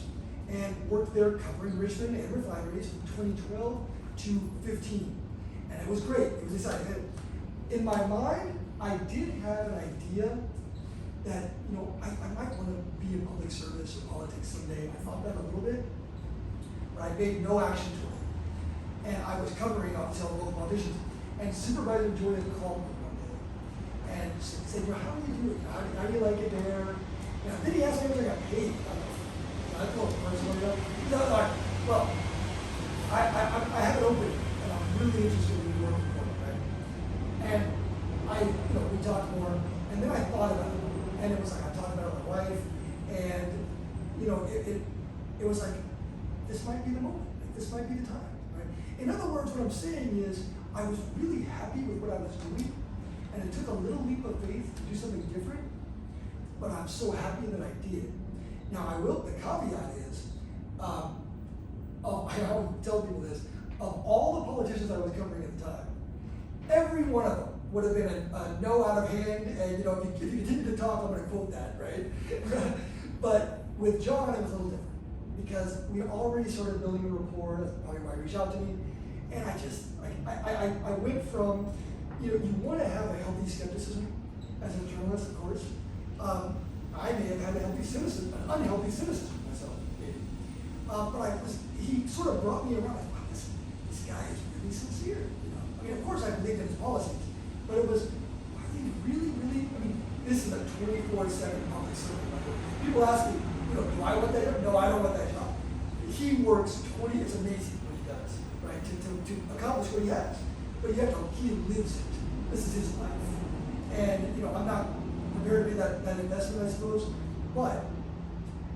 and worked there covering Richmond and refineries from 2012 to 15. And it was great. It was exciting. In my mind, I did have an idea that, you know, I might want to be in public service or politics someday. I thought that a little bit, but I made no action toward it. And I was covering, obviously, all the local politicians. And Supervisor Jordan called me one day and said, you know, how do you do it? How do you like it there? And then he asked me if I got paid. I told him personally, well, I have an opening, and I'm really interested in working for it, right? And we talked more, and then I thought about it, and it was like I talked about it with my wife, and it was like, this might be the moment, like, this might be the time, right? In other words, what I'm saying is, I was really happy with what I was doing, and it took a little leap of faith to do something different, but I'm so happy that I did. Now, the caveat is, I always tell people this, of all the politicians I was covering at the time, every one of them would have been a no out of hand, and you know, if you continue to talk, I'm going to quote that, right? But with John, it was a little different, because we already started building a rapport. That's probably why he reached out to me, and I went from, you know, you want to have a healthy skepticism as a journalist, of course. I may have had an unhealthy cynicism myself, maybe. But he sort of brought me around, like, wow, this guy is really sincere, you know. I mean, of course I believed in his policies, but it was, are they really, I mean, this is a 24/7 public servant. People ask me, you know, do I want that job? No, I don't want that job. He works it's amazing what he does, right, to accomplish what he has. But he lives it. This is his life. And, you know, I'm not prepared to be that investment, I suppose, but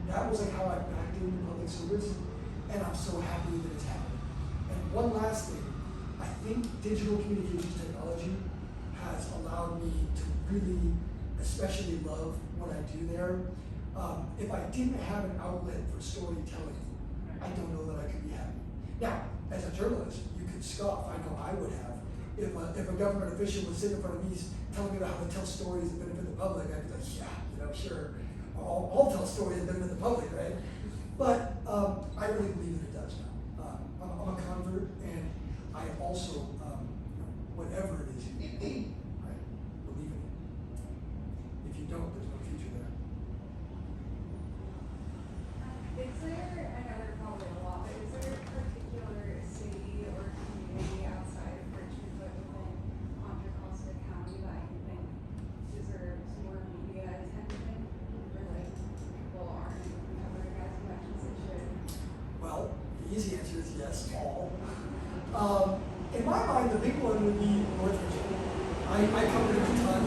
that was like how I backed into public service, and I'm so happy that it's happened. And one last thing, I think digital communications technology has allowed me to really, especially love what I do there. If I didn't have an outlet for storytelling, I don't know that I could be happy. Now, as a journalist, you could scoff. I know I would have. If a government official was sitting in front of me telling me about how to tell stories that benefit the public, I'd be like, yeah, you know, sure. I'll tell stories that benefit the public, right? But I really believe that it does now. I'm a convert, and I also, whatever it is you do, right, believe in it. If you don't, there's no future there. Is there, I know there are probably a lot, but is there a particular city or community outside of Richmond, but within Contra Costa County that you think deserves more media attention? Or like people aren't covering as much as they should? Well, the easy answer is yes, all. In my mind, the big one would be North Richmond. I covered it a ton.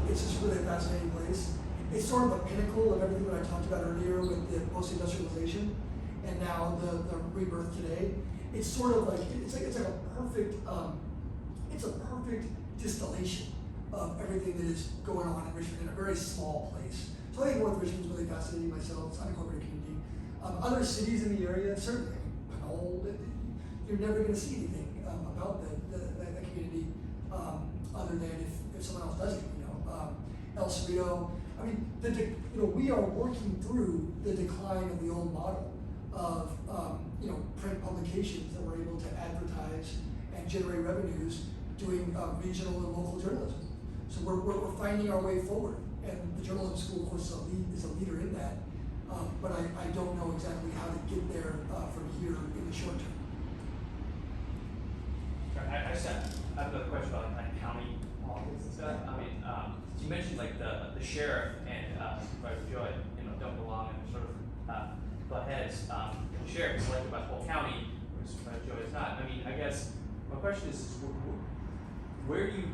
It's just really a fascinating place. It's sort of a pinnacle of everything that I talked about earlier with the post-industrialization and now the rebirth today. it's sort of like, it's like a perfect, it's a perfect distillation of everything that is going on in Richmond in a very small place. So I think North Richmond's really fascinating myself. It's an unincorporated community. Other cities in the area, certainly, Pinole, you're never going to see anything about the community other than if someone else does it. El Cerrito. I mean, we are working through the decline of the old model of print publications that were able to advertise and generate revenues doing regional and local journalism. So we're finding our way forward, and the journalism school, of course, is a leader in that. But I don't know exactly how to get there from here in the short term. Sorry, I just have another question about like county politics and stuff. I mean, you mentioned like the sheriff and Supervisor Joy, don't belong and sort of butt heads. The sheriff is elected by the whole county, whereas Supervisor Joy is not. I mean, I guess my question is where do you?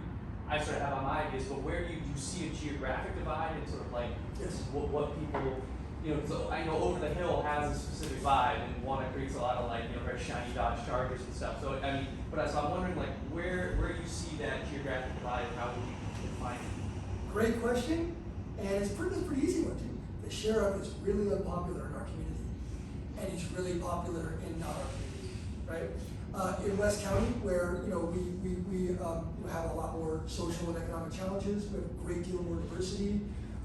I sort of have on my ideas, but where do you see a geographic divide and sort of like what people, because I know Over the Hill has a specific vibe, and one that creates a lot of like very shiny Dodge Chargers and stuff. So I mean, so I'm wondering like where you see that geographic divide, and how would you define it? Great question, and it's a pretty easy one too. The sheriff is really unpopular in our community, and he's really popular in not our community, right? In West County, where we have a lot more social and economic challenges, we have a great deal more diversity.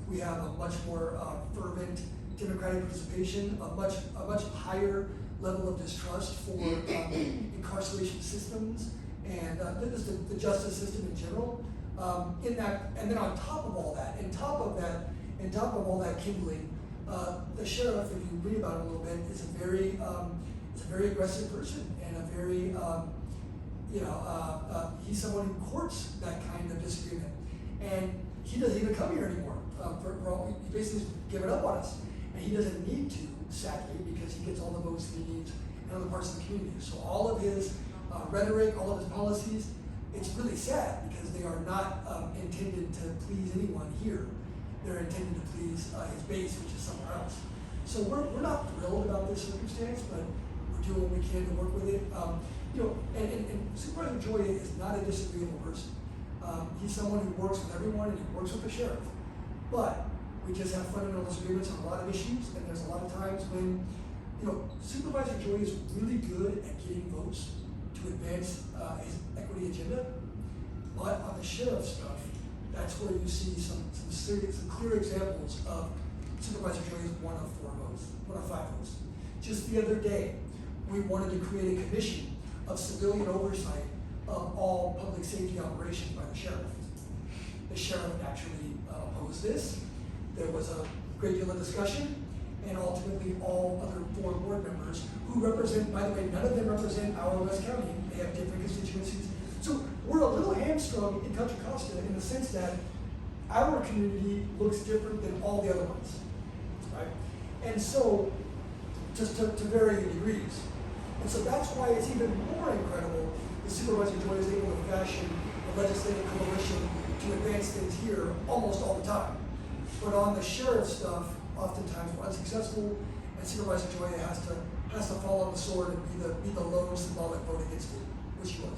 We have a much more fervent democratic participation, a much higher level of distrust for incarceration systems and the justice system in general. In that, and then on top of all that, on top of all that kindling, the sheriff, if you read about it a little bit, is a very aggressive person and a very, he's someone who courts that kind of disagreement, and he doesn't even come here anymore. He basically given up on us, and he doesn't need to, sadly, because he gets all the votes that he needs in other parts of the community. So all of his rhetoric, all of his policies, it's really sad because they are not intended to please anyone here. They're intended to please his base, which is somewhere else. So we're not thrilled about this circumstance, but we're doing what we can to work with it. And Supervisor Joy is not a disagreeable person. He's someone who works with everyone and he works with the sheriff. But we just have fundamental disagreements on a lot of issues, and there's a lot of times when, Supervisor Joy is really good at getting votes to advance his equity agenda. But on the sheriff stuff, that's where you see some clear examples of Supervisor Joy is one of 5 votes. Just the other day, we wanted to create a commission of civilian oversight of all public safety operations by the sheriff. The sheriff naturally opposed this. There was a great deal of discussion, and ultimately all other 4 board members who represent, by the way, none of them represent our West County. They have different constituencies. So we're a little hamstrung in Contra Costa in the sense that our community looks different than all the other ones, right? And so, just to varying degrees. And so that's why it's even more incredible that Supervisor Joy is able to fashion a legislative coalition to advance things here almost all the time. But on the sheriff stuff, oftentimes we're unsuccessful, and Supervisor Joy has to fall on the sword and be the lone symbolic vote against it, which he was.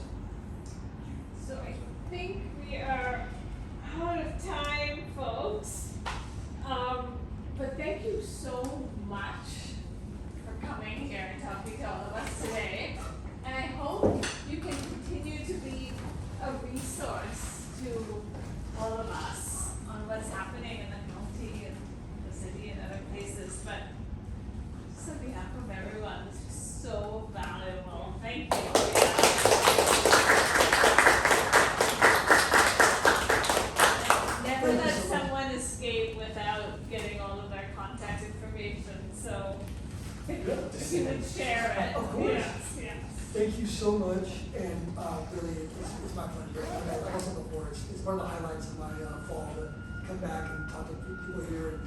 So I think we are out of time, folks. But thank you so much for coming here and talking to all of us today. And I hope you can continue to be a resource to all of us on what's happening in the county and the city and other places. But just on behalf of everyone, this was so valuable. Thank you. Never let someone escape without getting all of their contact information, so if you would share it. Of course. Yes. Thank you so much, and really, it's my pleasure. I was on the board. It's one of the highlights of my fall to come back and talk to people here.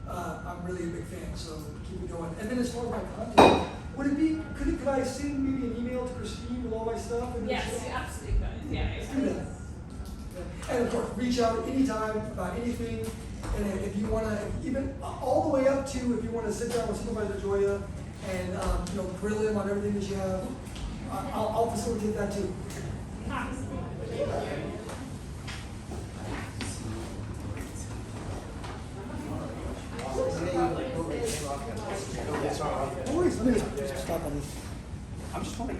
I'm really a big fan, so keep it going. And then as far as my content, would it be, could I send maybe an email to Christine with all my stuff? And Yes, you absolutely could. Yeah. Let's do that. And of course, reach out anytime about anything. And if you want to, even all the way up to if you want to sit down with Supervisor Joya and grill him on everything that you have, I'll facilitate that too. No worries, let me just stop on this. I'm just wondering.